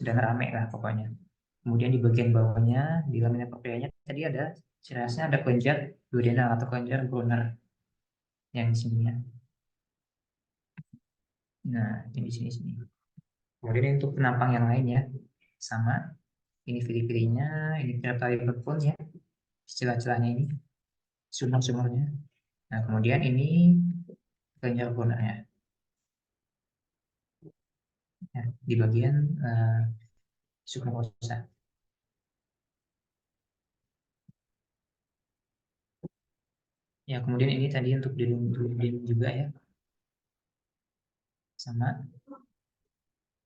dan rame lah pokoknya. Kemudian di bagian bawahnya, di lamina proprianya tadi ada ciri khasnya ada kelenjar duodenal atau kelenjar Brunner yang di sini ya. Nah, ini di sini. Kemudian untuk penampang yang lain ya, sama. Ini fili-filinya, ini tali berpun ya, celah-celahnya ini, sumur-sumurnya. Nah, kemudian ini kelenjar Brunnernya ya, di bagian submukosa. Ya, kemudian ini tadi untuk duodenum juga ya, sama.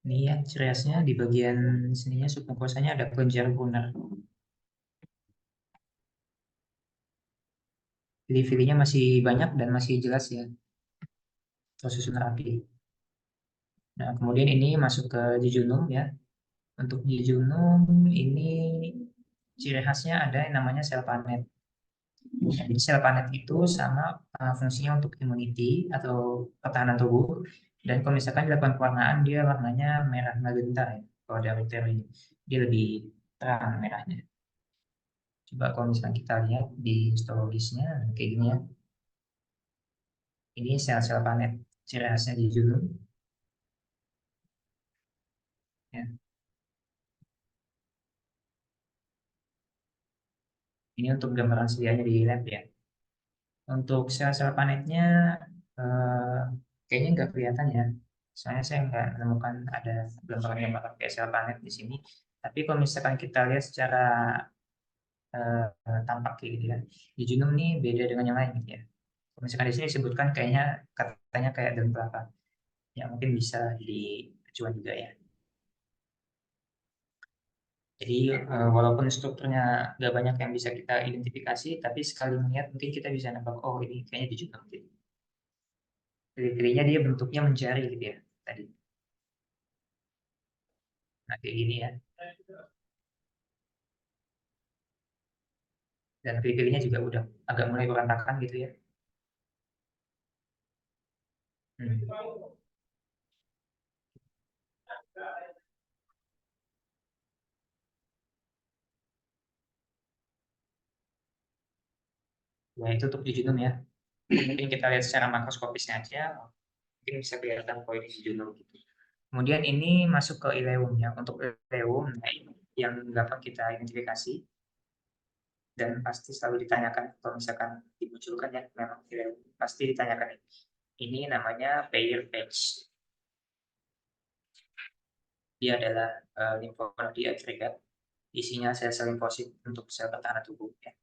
Ini ya, ciri khasnya di bagian sininya submukosanya ada kelenjar Brunner. Fili-filinya masih banyak dan masih jelas ya, tersusun rapi. Nah, kemudian ini masuk ke jejunum ya. Untuk jejunum ini ciri khasnya ada yang namanya sel panet. Nah, jadi sel panet itu sama fungsinya untuk immunity atau pertahanan tubuh. Dan kalau misalkan dilakukan pewarnaan, dia warnanya merah magenta ya. Kalau dari teori dia lebih terang merahnya. Coba kalau misalkan kita lihat di histologisnya kayak gini ya. Ini sel-sel panet. Ciri khasnya jejunum. Ya. Ini untuk gambaran sedianya di lab ya. Untuk sel-sel panetnya eh, kayaknya nggak kelihatan ya. Soalnya saya nggak menemukan ada gambaran-gambaran kayak sel panet di sini. Tapi kalau misalkan kita lihat secara tampak kayak gitu ya, di Junum nih beda dengan yang lain gitu ya. Kalau misalkan di sini disebutkan kayaknya katanya kayak daun kelapa. Ya mungkin bisa di acuan juga ya. Jadi walaupun strukturnya nggak banyak yang bisa kita identifikasi, tapi sekali melihat mungkin kita bisa nebak, oh ini kayaknya di Junum gitu. Ciri-cirinya dia bentuknya mencari gitu ya tadi. Nah kayak gini ya. Dan ciri-cirinya juga udah agak mulai berantakan gitu ya. Hmm. Ya itu untuk jejunum ya. Mungkin kita lihat secara makroskopisnya aja, mungkin bisa kelihatan kalau ini jejunum gitu. Kemudian ini masuk ke ileum ya. Untuk ileum, nah ini yang dapat kita identifikasi dan pasti selalu ditanyakan kalau misalkan dimunculkan ya memang ileum pasti ditanyakan ini. Ini namanya Bayer patch. Dia adalah limfonodi agregat, isinya sel-sel limfosit untuk sel pertahanan tubuh. Ya.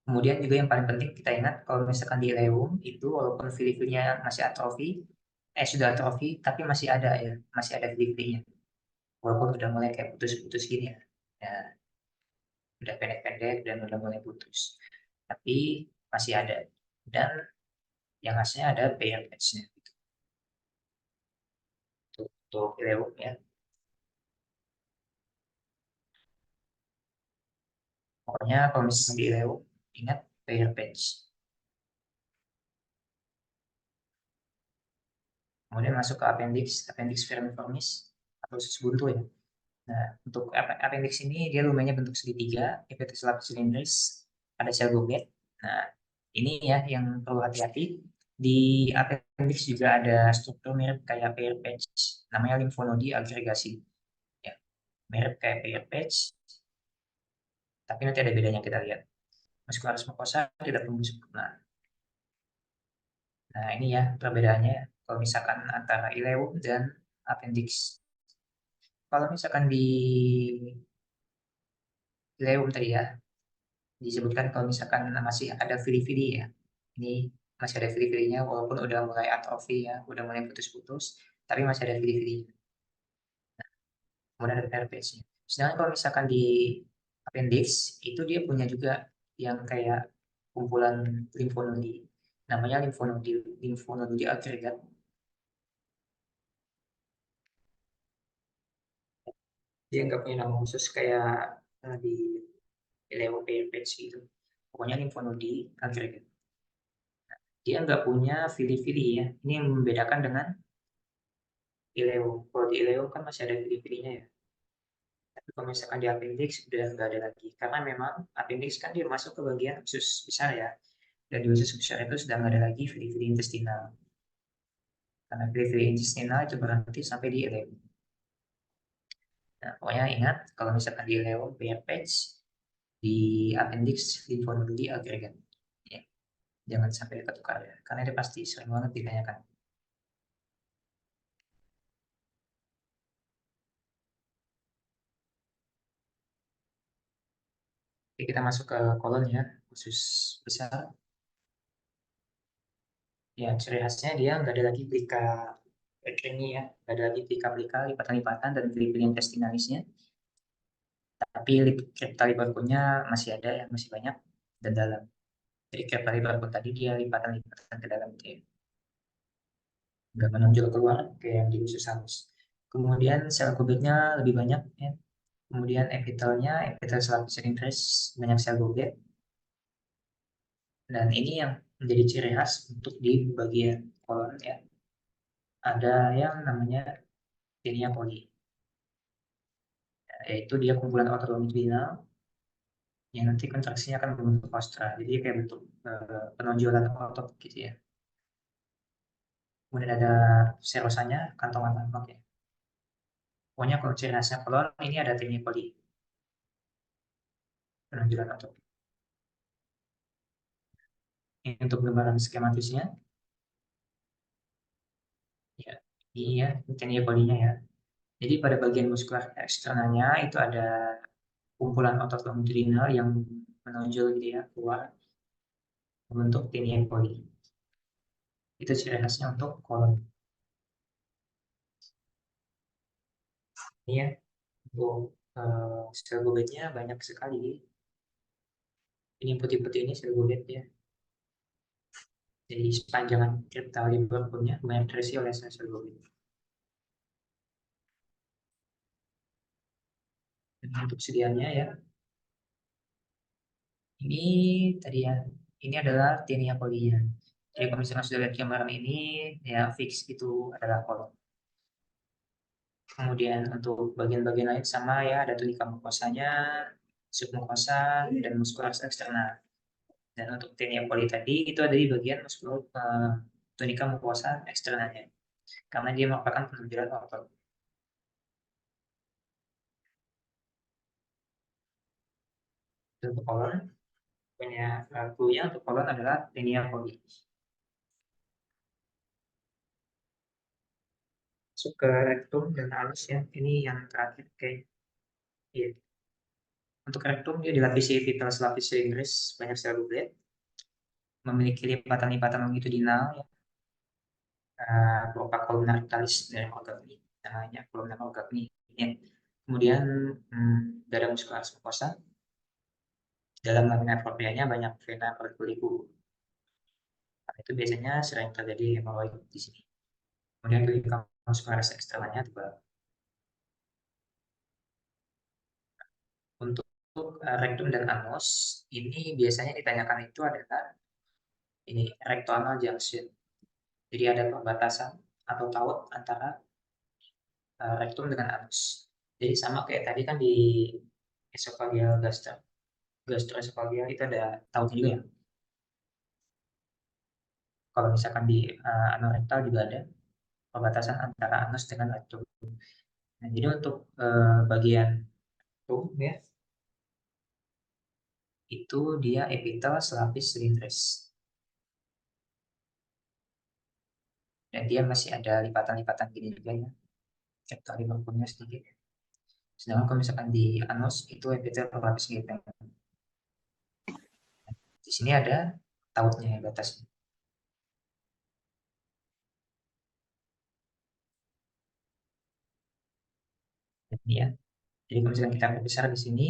Kemudian juga yang paling penting kita ingat kalau misalkan di ileum itu walaupun fili-filinya masih atrofi, sudah atrofi, tapi masih ada ya, masih ada fili-filinya. Walaupun udah mulai kayak putus-putus gini ya, ya udah pendek-pendek dan udah mulai putus. Tapi masih ada. Dan yang khasnya ada pair patch-nya gitu. Untuk ileum ya. Pokoknya kalau misalkan di ileum, ingat pair patch. Kemudian masuk ke appendix vermiformis atau usus buntu ya. Nah, untuk appendix ini dia lumenya bentuk segitiga, epithelial lapis silindris, ada sel goblet. Nah, ini ya yang perlu hati-hati. Di appendix juga ada struktur mirip kayak pair patch, namanya limfonodi agregasi. Ya, mirip kayak pair patch, tapi nanti ada bedanya kita lihat. Muscularis mucosa tidak tumbuh sempurna. Nah, ini ya perbedaannya kalau misalkan antara ileum dan appendix. Kalau misalkan di ileum tadi ya, disebutkan kalau misalkan masih ada fili-fili ya. Ini masih ada fili-filinya walaupun udah mulai atrofi ya, udah mulai putus-putus, tapi masih ada fili-fili. Kemudian ada herpesnya. Sedangkan kalau misalkan di appendix itu dia punya juga yang kayak kumpulan limfonodi. Namanya limfonodi agregat. Dia nggak punya nama khusus kayak di Leopold gitu. Pokoknya limfonodi agregat. Dia nggak punya fili-fili ya. Ini yang membedakan dengan ileo. Kalau di ileo kan masih ada fili-filinya ya. Tapi kalau misalkan di appendix udah nggak ada lagi. Karena memang appendix kan dia masuk ke bagian usus besar ya. Dan di usus besar itu sudah nggak ada lagi fili-fili intestinal. Karena fili-fili intestinal itu berhenti sampai di ileo. Nah, pokoknya ingat kalau misalkan di ileo, pair patch, di appendix, limfonodi agregat. Ya, jangan sampai ketukar ya. Karena dia pasti sering banget ditanyakan. Oke, kita masuk ke kolon ya, usus besar. Ya, ciri khasnya dia nggak ada lagi plika ini ya, nggak ada lagi plika-plika, lipatan-lipatan dan filipin intestinalisnya. Tapi kripta liverpoolnya masih ada ya, masih banyak dan dalam. Jadi kripta liverpool tadi dia lipatan-lipatan ke dalam gitu ya, nggak menonjol keluar kayak yang di usus halus. Kemudian sel kubiknya lebih banyak ya. Kemudian epitel selapis ringres, banyak sel goblet. Dan ini yang menjadi ciri khas untuk di bagian kolon ya. Ada yang namanya tinea coli, yaitu dia kumpulan otot longitudinal yang nanti kontraksinya akan membentuk kostra. Jadi kayak bentuk penonjolan otot gitu ya. Kemudian ada serosanya, kantongan lemak ya. Pokoknya kalau ciri khasnya kolon ini ada tinea coli, penonjolan otot. Ini untuk gambaran skematisnya, ya, ini ya tinea colinya ya. Jadi pada bagian muskular eksternalnya itu ada kumpulan otot longitudinal yang menonjol gitu ya, keluar membentuk tinea coli. Itu ciri khasnya untuk kolon. Ini ya, untuk sel gobletnya banyak sekali. Ini putih-putih ini sel goblet ya. Jadi sepanjang kripta Liverpoolnya banyak terisi oleh sel goblet. Dan untuk sediaannya ya, ini tadi ya, ini adalah tinea colinya. Jadi kalau misalnya sudah lihat gambaran ini, ya fix itu adalah kolon. Kemudian untuk bagian-bagian lain sama ya, ada tunika mukosanya, submukosa, dan muskulus eksternal. Dan untuk tinea coli tadi itu ada di bagian tunika mukosa eksternalnya. Karena dia merupakan penunjukan otot. Untuk kolon, punya clue-nya untuk kolon adalah tinea coli. Masuk ke rektum dan anus ya, ini yang terakhir kayak iya. Untuk rektum dia dilapisi epitel selapis silindris banyak sel doublet, memiliki lipatan-lipatan longitudinal ya, berupa kolomnar talis dari orgagni, namanya kolomnar orgagni. Ya. Kemudian dada muscularis mucosa, dalam lamina proprianya banyak vena auriculicu. Nah, itu biasanya sering terjadi hemoroid di sini. Kemudian klinical muscularis eksternalnya tebal. Untuk rektum dan anus, ini biasanya ditanyakan itu adalah ini rectoanal junction. Jadi ada perbatasan atau taut antara rektum dengan anus. Jadi sama kayak tadi kan di esophageal gastroesophageal itu ada tautnya juga ya. Kalau misalkan di anorektal juga ada perbatasan antara anus dengan rektum. Nah, jadi untuk bagian rektum ya itu dia epitel selapis silindris dan dia masih ada lipatan-lipatan gini juga ya, septal punya sedikit. Sedangkan kalau misalkan di anus itu epitel berlapis gepeng. Di sini ada tautnya ya batasnya. Ini ya. Jadi kalau misalkan kita perbesar di sini,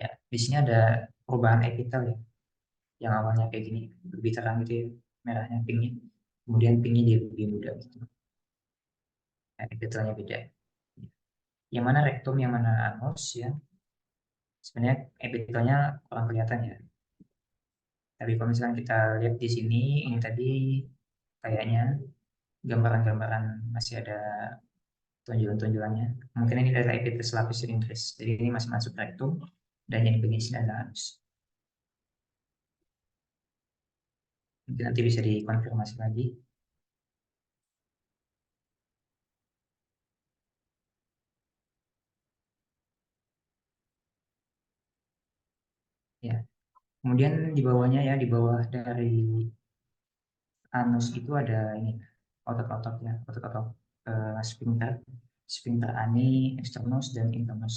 ya di sini ada perubahan epitel ya, yang awalnya kayak gini lebih terang gitu ya, merahnya pinknya, kemudian pinknya jadi lebih muda gitu. Nah, epitelnya beda. Yang mana rektum, yang mana anus ya, sebenarnya epitelnya kurang kelihatan ya. Tapi kalau misalnya kita lihat di sini, ini tadi kayaknya gambaran-gambaran masih ada tonjolan-tonjolannya. Mungkin ini adalah epitel selapis silindris. Jadi ini masih masuk rektum dan yang bagian sini adalah anus. Mungkin nanti bisa dikonfirmasi lagi. Ya. Kemudian di bawahnya ya, di bawah dari anus itu ada ini otot-ototnya, otot-otot sphincter, sphincter ani, externus dan internus.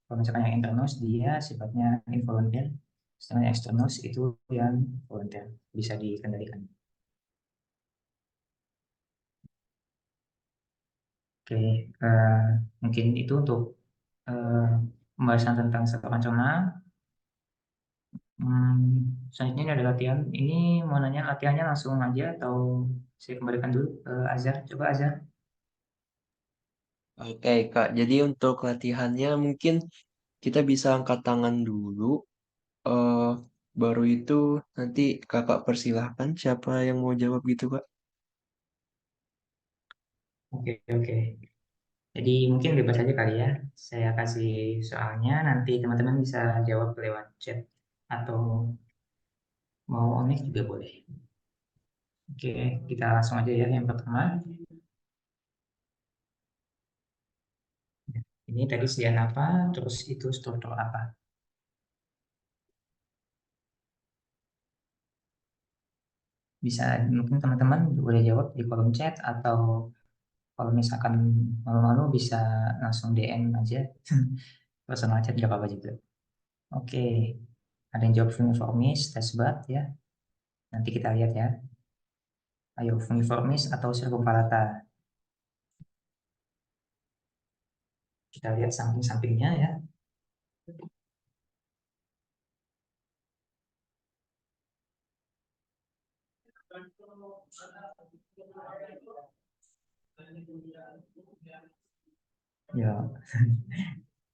Kalau misalkan yang internus dia sifatnya involunteer, sedangkan yang externus itu yang volunteer, bisa dikendalikan. Oke, mungkin itu untuk eh, pembahasan tentang satuan cerna. Selanjutnya ini ada latihan. Ini mau nanya latihannya langsung aja atau saya kembalikan dulu ke Azhar. Coba Azhar. Oke, Kak. Jadi untuk latihannya mungkin kita bisa angkat tangan dulu. eh Baru itu nanti Kakak persilahkan siapa yang mau jawab gitu, Kak. Oke, oke. Jadi mungkin bebas aja kali ya. Saya kasih soalnya, nanti teman-teman bisa jawab lewat chat atau mau onik juga boleh. Oke, kita langsung aja ya. Yang pertama, ini tadi sediaan apa, terus itu struktur apa. Bisa mungkin teman-teman boleh jawab di kolom chat atau kalau misalkan malu-malu bisa langsung DM aja. Personal chat gak apa-apa juga. Oke, ada yang jawab fungiformis, tasbat ya. Nanti kita lihat ya. Ayo, fungiformis atau circumvallata. Kita lihat samping-sampingnya ya. Ya,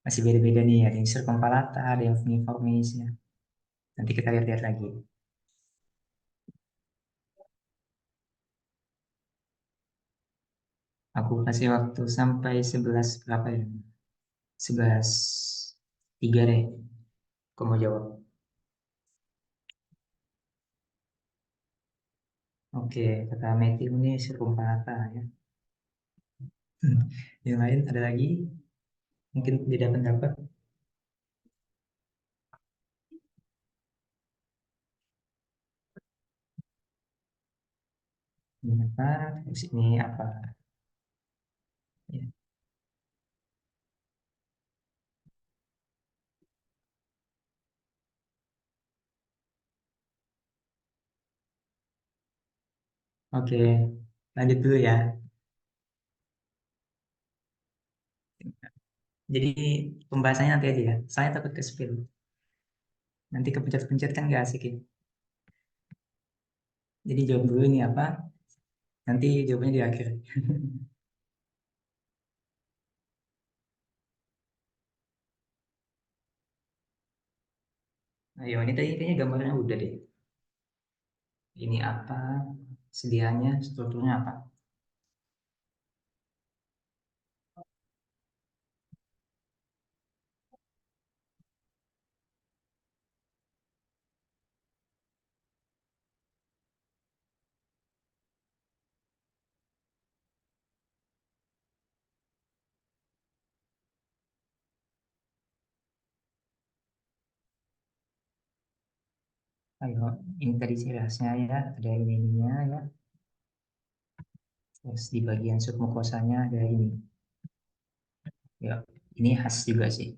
masih beda-beda nih. Ada yang circumvallata, ada yang fungiformis ya. Nanti kita lihat-lihat lagi. Aku kasih waktu sampai 11 berapa ya? 11 3 deh. Aku mau jawab. Oke, kata Matthew ini circumvallata ya. Yang lain ada lagi? Mungkin beda pendapat. Ini apa? Terus ini apa? Ya. Oke, lanjut dulu ya. Jadi pembahasannya nanti aja ya. Saya takut ke spill. Nanti kepencet-pencet kan gak asik ya. Jadi jawab dulu ini apa, nanti jawabannya di akhir. Ayo, ini tadi kayaknya gambarnya udah deh. Ini apa, sediaannya, strukturnya apa. Ayo, ini tadi ciri khasnya ya, ada ininya ya. Terus di bagian submukosanya ada ini. Ya, ini khas juga sih.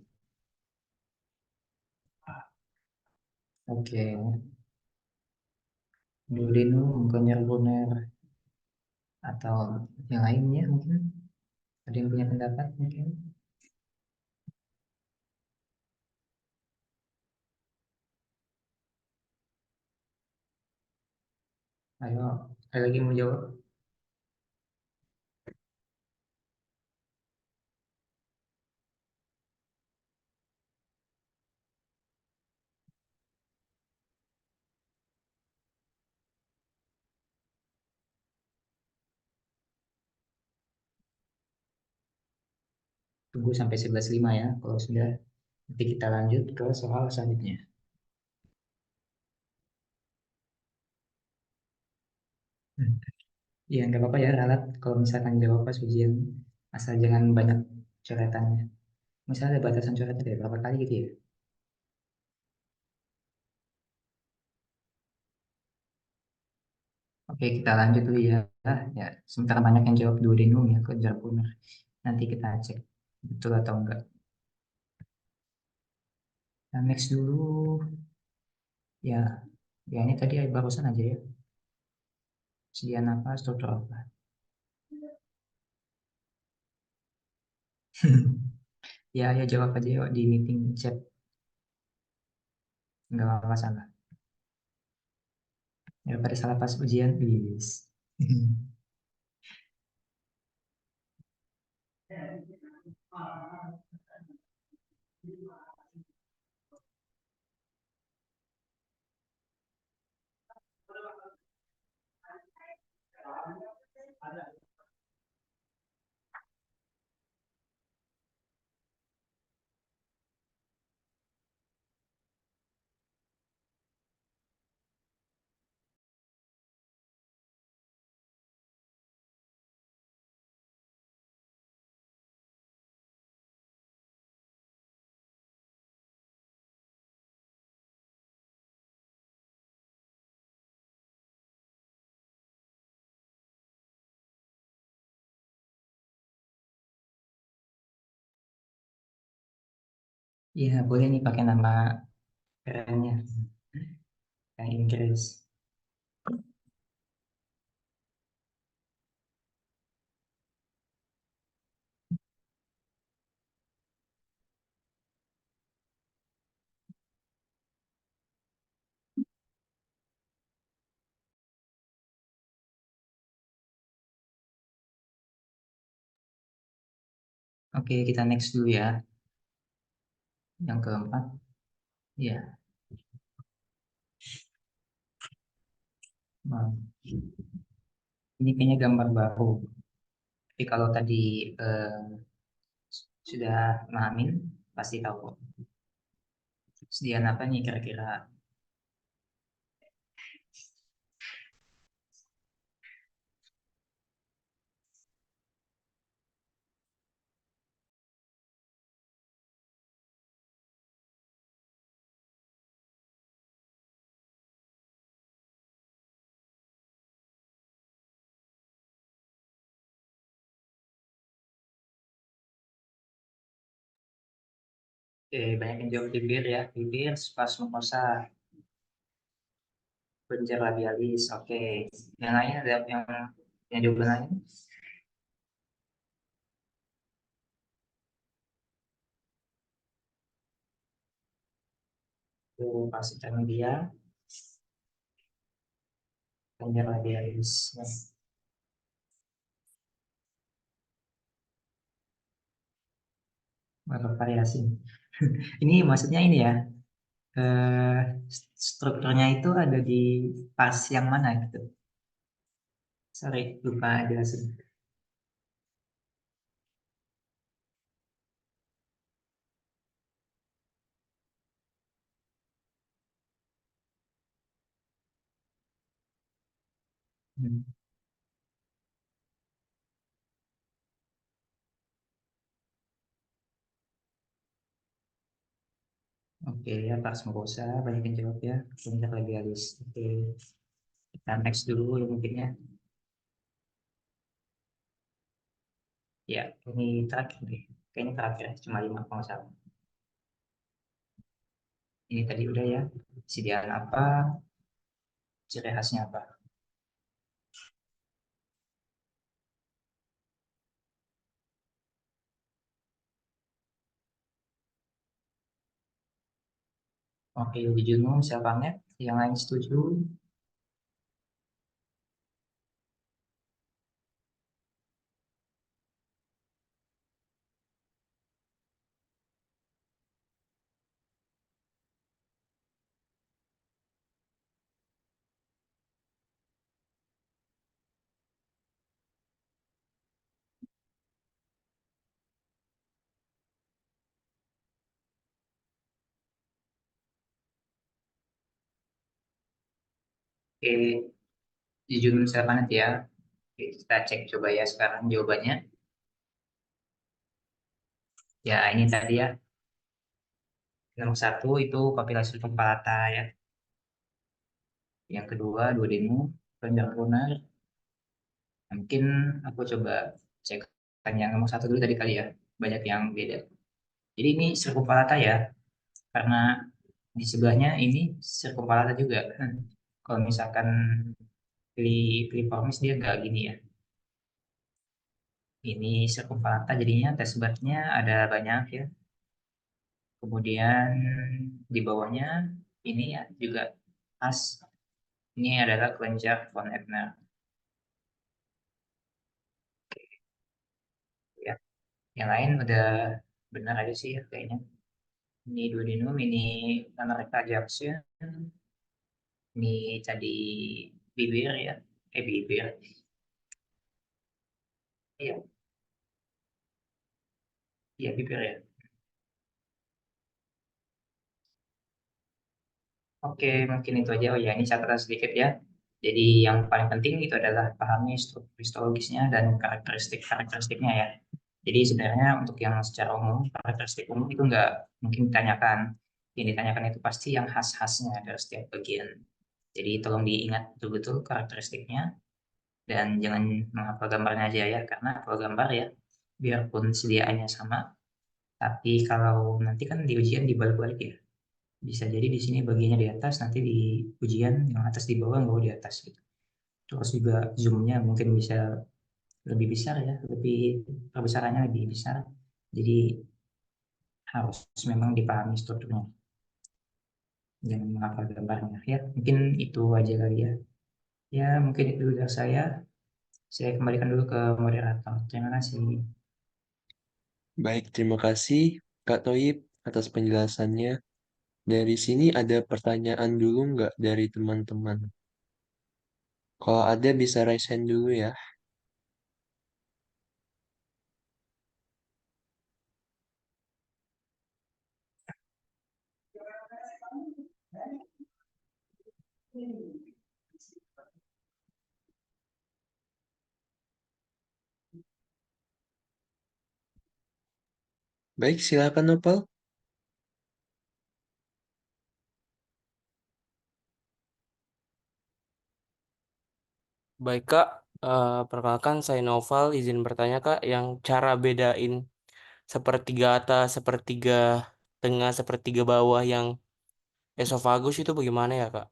Oke, duodenum, gonjang luner, atau yang lainnya mungkin. Ada yang punya pendapat mungkin? Ayo, ada lagi mau jawab? Tunggu sampai 11.05 ya. Kalau sudah, nanti kita lanjut ke soal selanjutnya. Hmm. Ya, nggak apa-apa ya, Ralat. Kalau misalkan jawab pas ujian, asal jangan banyak coretannya. Misalnya ada batasan coretan dari berapa kali gitu ya. Oke, kita lanjut dulu ya. Ya, sementara banyak yang jawab duodenum ya ke Jargoner. Nanti kita cek betul atau enggak. Nah, next dulu. Ya, ya ini tadi barusan aja ya. Sediaan apa, struktur apa. Ya, ya jawab aja yuk di meeting chat. Nggak masalah. Daripada salah pas ujian, please. Iya, boleh nih pakai nama kerennya, kayak Inggris. Oke, kita next dulu ya. Yang keempat, ya. Nah, ini kayaknya gambar baru. Tapi kalau tadi sudah mahamin, pasti tahu kok. Sediaan apa nih kira-kira? Oke, banyak yang jawab bibir ya. Bibir, pas mukosa. kelenjar labialis. Oke. Yang lain ada yang jawaban lain? Tuh, fascia media, kelenjar labialis. Bervariasi. Ini maksudnya ini ya, eh, strukturnya itu ada di pas yang mana gitu. Sorry, lupa jelasin. Hmm. Oke, ya pars mucosa, banyak yang jawab ya. Kelenjar labialis. Oke, kita next dulu ya mungkin ya. Ya, ini terakhir deh. Kayaknya terakhir, cuma 5 kalau nggak salah. Ini tadi udah ya. Sediaan apa, ciri khasnya apa. Oke, di Juno, siapa yang lain setuju? Oke, di Juno siapa ya? Oke, kita cek coba ya sekarang jawabannya. Ya, ini tadi ya. Nomor satu itu papilla subclavata ya. Yang kedua, duodeno, kelenjar lunar. Mungkin aku coba cek yang nomor satu dulu tadi kali ya. Banyak yang beda. Jadi ini circumvallata ya, karena di sebelahnya ini circumvallata juga. Kalau misalkan piliformis dia nggak gini ya. Ini circumvallata jadinya tes sebabnya ada banyak ya. Kemudian di bawahnya ini ya juga as. Ini adalah kelenjar von Ebner. Ya, yang lain udah benar aja sih ya kayaknya. Ini duodenum, ini anorectal junction, ini tadi bibir ya, bibir. Iya, iya bibir ya. Oke, mungkin itu aja. Oh ya, ini catatan sedikit ya. Jadi yang paling penting itu adalah pahami struktur histologisnya dan karakteristiknya ya. Jadi sebenarnya untuk yang secara umum, karakteristik umum itu nggak mungkin ditanyakan. Yang ditanyakan itu pasti yang khas-khasnya dari setiap bagian. Jadi tolong diingat betul-betul karakteristiknya dan jangan menghafal gambarnya aja ya, karena kalau gambar ya, biarpun sediaannya sama, tapi kalau nanti kan di ujian dibalik-balik ya. Bisa jadi di sini bagiannya di atas, nanti di ujian yang atas di bawah, yang bawah di atas gitu. Terus juga zoomnya mungkin bisa lebih besar ya, lebih perbesarannya lebih besar. Jadi harus memang dipahami strukturnya, jangan menghafal gambarnya ya. Mungkin itu aja kali ya. Ya mungkin itu dari saya. Saya kembalikan dulu ke moderator. Terima kasih. Baik, terima kasih Kak Toib atas penjelasannya. Dari sini ada pertanyaan dulu nggak dari teman-teman? Kalau ada bisa raise hand dulu ya. Baik, silakan Nopal. Baik Kak, perkenalkan saya Noval, izin bertanya Kak, yang cara bedain sepertiga atas, sepertiga tengah, sepertiga bawah yang esofagus itu bagaimana ya Kak?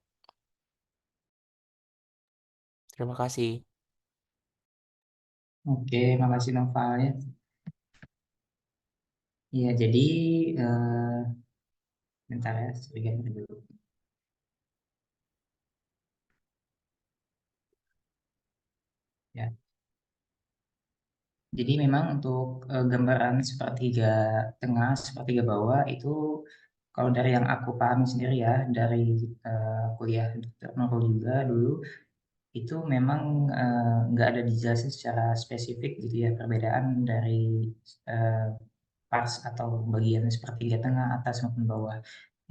Terima kasih. Oke, makasih Noval ya. Iya, jadi bentar ya, sedikit dulu. Ya. Jadi memang untuk gambaran sepertiga tengah, sepertiga bawah itu kalau dari yang aku pahami sendiri ya dari kuliah dokter Nurul juga dulu itu memang nggak ada dijelasin secara spesifik gitu ya perbedaan dari eh, parts atau bagian sepertiga tengah, atas maupun bawah.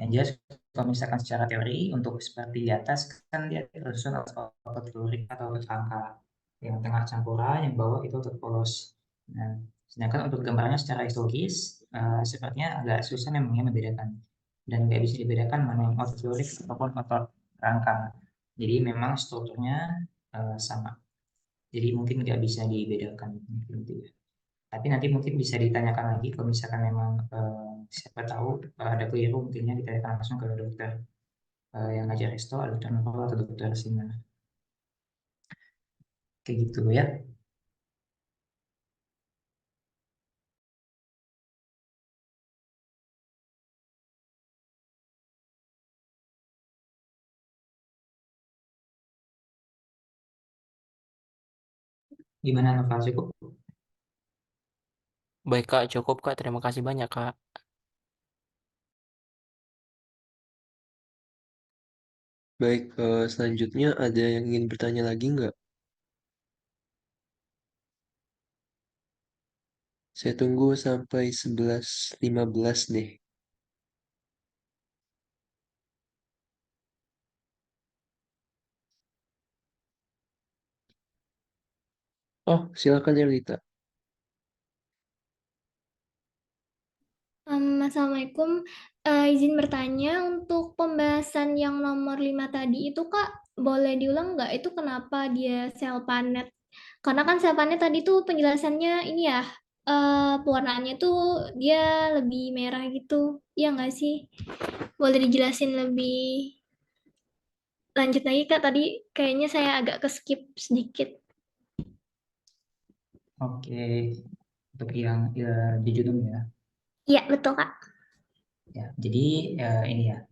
Yang jelas kalau misalkan secara teori untuk sepertiga atas kan dia tersusun otot lurik atau otot rangka. Yang tengah campuran, yang bawah itu otot polos. Nah, sedangkan untuk gambarnya secara histologis, sepertinya agak susah memangnya membedakan. Dan nggak bisa dibedakan mana yang otot lurik ataupun otot rangka. Jadi memang strukturnya sama. Jadi mungkin nggak bisa dibedakan. Mungkin gitu ya. Tapi nanti mungkin bisa ditanyakan lagi kalau misalkan memang siapa tahu ada keliru mungkinnya ditanyakan langsung ke dokter yang ngajar resto, dokter Nurul atau dokter Sina. Kayak gitu ya. Gimana Noval, cukup? Baik Kak, cukup Kak. Terima kasih banyak Kak. Baik, selanjutnya ada yang ingin bertanya lagi nggak? Saya tunggu sampai 11.15 deh. Oh, silakan Erlita. Assalamualaikum. Izin bertanya, untuk pembahasan yang nomor 5 tadi itu Kak, boleh diulang nggak? Itu kenapa dia sel panet? Karena kan sel panet tadi tuh penjelasannya ini ya, pewarnaannya tuh dia lebih merah gitu. Iya nggak sih? Boleh dijelasin lebih lanjut lagi Kak, tadi kayaknya saya agak ke-skip sedikit. Oke, untuk yang di Junum ya. Iya, betul Kak. Ya, jadi ini ya,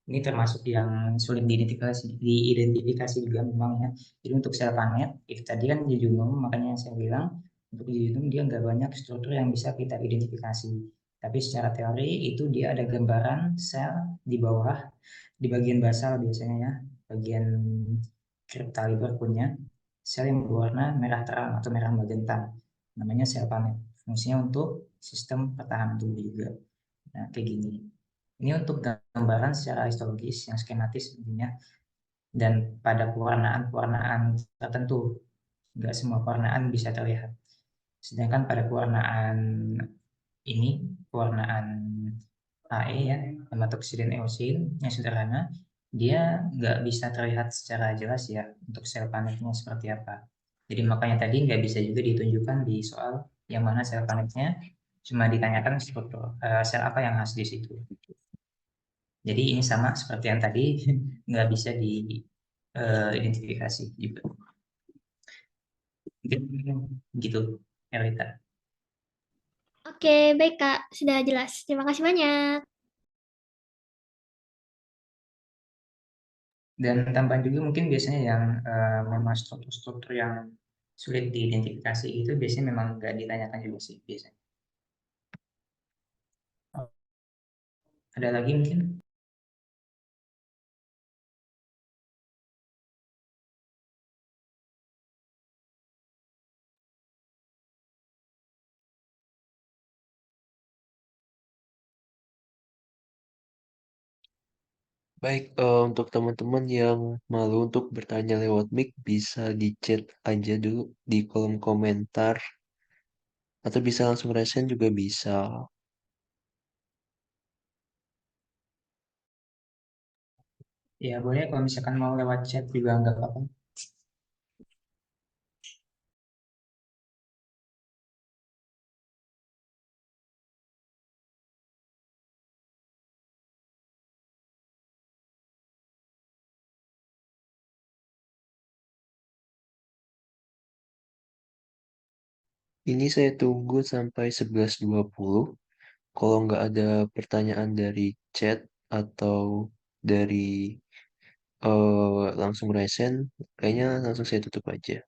ini termasuk yang sulit diidentifikasi juga memang ya. Jadi untuk sel planet, itu tadi kan di Junum, makanya saya bilang untuk di Junum dia nggak banyak struktur yang bisa kita identifikasi. Tapi secara teori itu dia ada gambaran sel di bawah, di bagian basal biasanya ya, bagian kriptaliber sel yang berwarna merah terang atau merah magenta. Namanya sel planet. Fungsinya untuk sistem pertahanan tubuh juga. Nah, kayak gini. Ini untuk gambaran secara histologis yang skematis tentunya dan pada pewarnaan-pewarnaan tertentu. Nggak semua pewarnaan bisa terlihat. Sedangkan pada pewarnaan ini, pewarnaan AE ya, hematoxidin eosin yang sederhana, dia nggak bisa terlihat secara jelas ya untuk sel planetnya seperti apa. Jadi makanya tadi nggak bisa juga ditunjukkan di soal yang mana sel planetnya, cuma ditanyakan struktur sel apa yang khas di situ. Jadi ini sama seperti yang tadi, nggak bisa diidentifikasi juga. Mungkin gitu, Elita. Oke, baik Kak. Sudah jelas. Terima kasih banyak. Dan tambahan juga mungkin biasanya yang memang struktur-struktur yang sulit diidentifikasi itu biasanya memang nggak ditanyakan juga sih biasanya. Ada lagi mungkin? Baik, untuk teman-teman yang malu untuk bertanya lewat mic, bisa di chat aja dulu di kolom komentar, atau bisa langsung resen juga bisa. Ya boleh kalau misalkan mau lewat chat juga nggak apa-apa. Ini saya tunggu sampai 11.20. Kalau nggak ada pertanyaan dari chat atau dari langsung resen, kayaknya langsung saya tutup aja.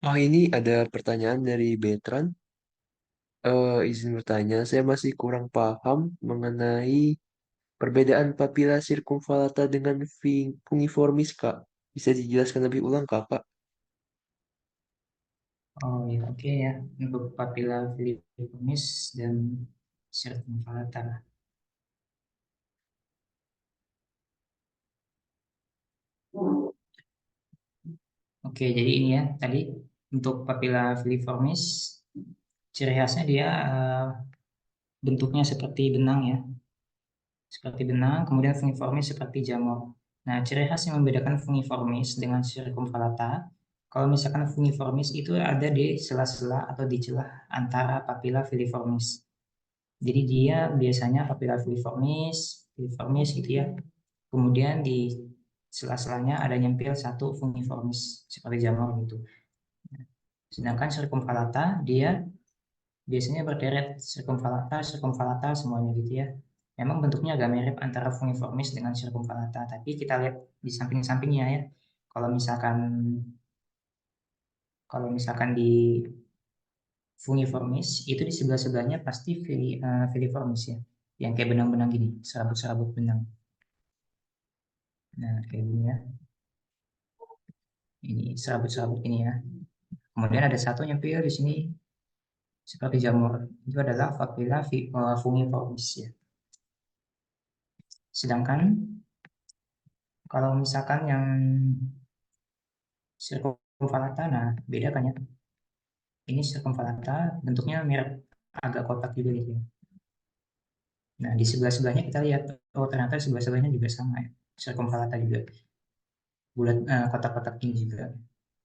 Oh, ini ada pertanyaan dari Betran. Izin bertanya, saya masih kurang paham mengenai perbedaan papilla circumvallata dengan fungiformis, Kak. Bisa dijelaskan lebih ulang, Kakak? Oh ya, oke ya. Untuk papilla filiformis dan circumvallata. Oke, jadi ini ya tadi untuk papilla filiformis ciri khasnya dia bentuknya seperti benang ya, seperti benang, kemudian fungiformis seperti jamur. Nah, ciri khas yang membedakan fungiformis dengan circumvallata, kalau misalkan fungiformis itu ada di sela-sela atau di celah antara papilla filiformis. Jadi dia biasanya papilla filiformis, filiformis gitu ya. Kemudian di sela-selanya ada nyempil satu fungiformis seperti jamur gitu. Sedangkan circumvallata dia biasanya berderet circumvallata, circumvallata semuanya gitu ya. Memang bentuknya agak mirip antara fungiformis dengan circumvallata, tapi kita lihat di samping-sampingnya ya. Kalau misalkan kalau misalkan di fungiformis itu di sebelah-sebelahnya pasti filiformis ya. Yang kayak benang-benang gini, serabut-serabut benang. Nah, kayak gini ya. Ini serabut-serabut ini ya. Kemudian ada satu nyempil di sini seperti jamur. Itu adalah papilla fungiformis ya. Sedangkan kalau misalkan yang circumvallata, nah beda kan ya. Ini circumvallata bentuknya mirip agak kotak juga gitu ya. Nah di sebelah-sebelahnya kita lihat, oh ternyata sebelah-sebelahnya juga sama ya. Circumvallata juga bulat kotak-kotak ini juga.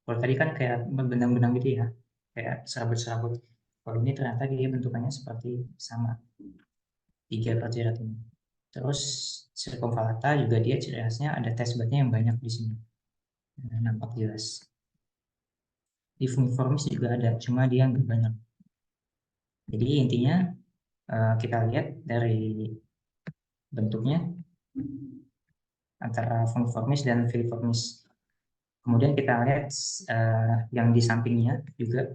Kalau tadi kan kayak benang-benang gitu ya, kayak serabut-serabut. Kalau ini ternyata dia bentukannya seperti sama, tiga perjerat ini. Terus circumvallata juga dia ciri khasnya ada test bednya yang banyak di sini. Nah, nampak jelas. Di fungiformis juga ada, cuma dia nggak banyak. Jadi intinya kita lihat dari bentuknya antara fungiformis dan filiformis. Kemudian kita lihat yang di sampingnya juga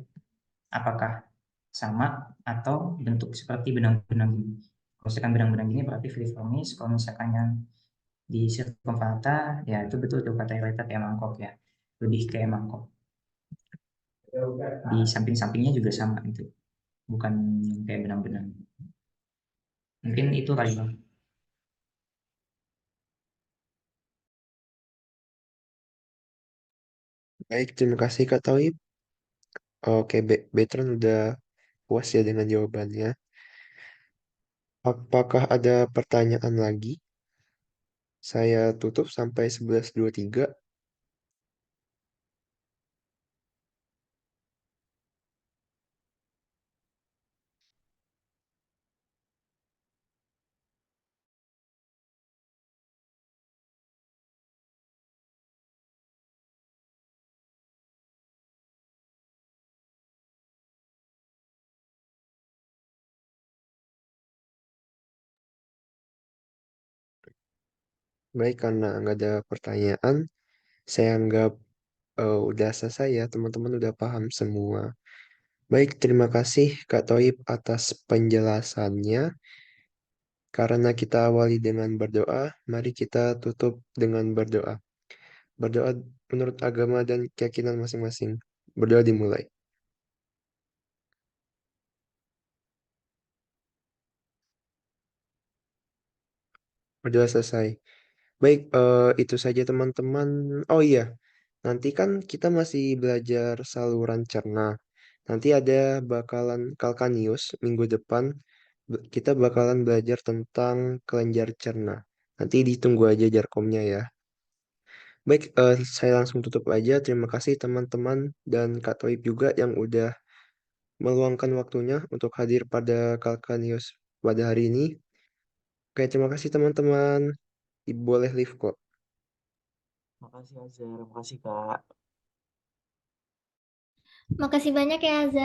apakah sama atau bentuk seperti benang-benang gini. Kalau misalkan benang-benang gini berarti filiformis, kalau misalkan yang di circumvallata ya itu betul tuh kata Elita kayak mangkok ya, lebih kayak mangkok. Di samping-sampingnya juga sama itu, bukan yang kayak benang-benang. Mungkin itu kali Bang. Baik, terima kasih, Kak Toib. Oke, Betran udah puas ya dengan jawabannya. Apakah ada pertanyaan lagi? Saya tutup sampai 11.23. Baik, karena nggak ada pertanyaan, saya anggap udah selesai ya, teman-teman udah paham semua. Baik, terima kasih Kak Toib atas penjelasannya. Karena kita awali dengan berdoa, mari kita tutup dengan berdoa. Berdoa menurut agama dan keyakinan masing-masing. Berdoa dimulai. Berdoa selesai. Baik, itu saja teman-teman. Oh iya, nanti kan kita masih belajar saluran cerna. Nanti ada bakalan Kalkanius minggu depan. Kita bakalan belajar tentang kelenjar cerna. Nanti ditunggu aja jarkomnya ya. Baik, saya langsung tutup aja. Terima kasih teman-teman dan Kak Toib juga yang udah meluangkan waktunya untuk hadir pada Kalkanius pada hari ini. Oke, terima kasih teman-teman. Ibu boleh live kok. Makasih Azhar, makasih Kak. Makasih banyak ya, Azhar.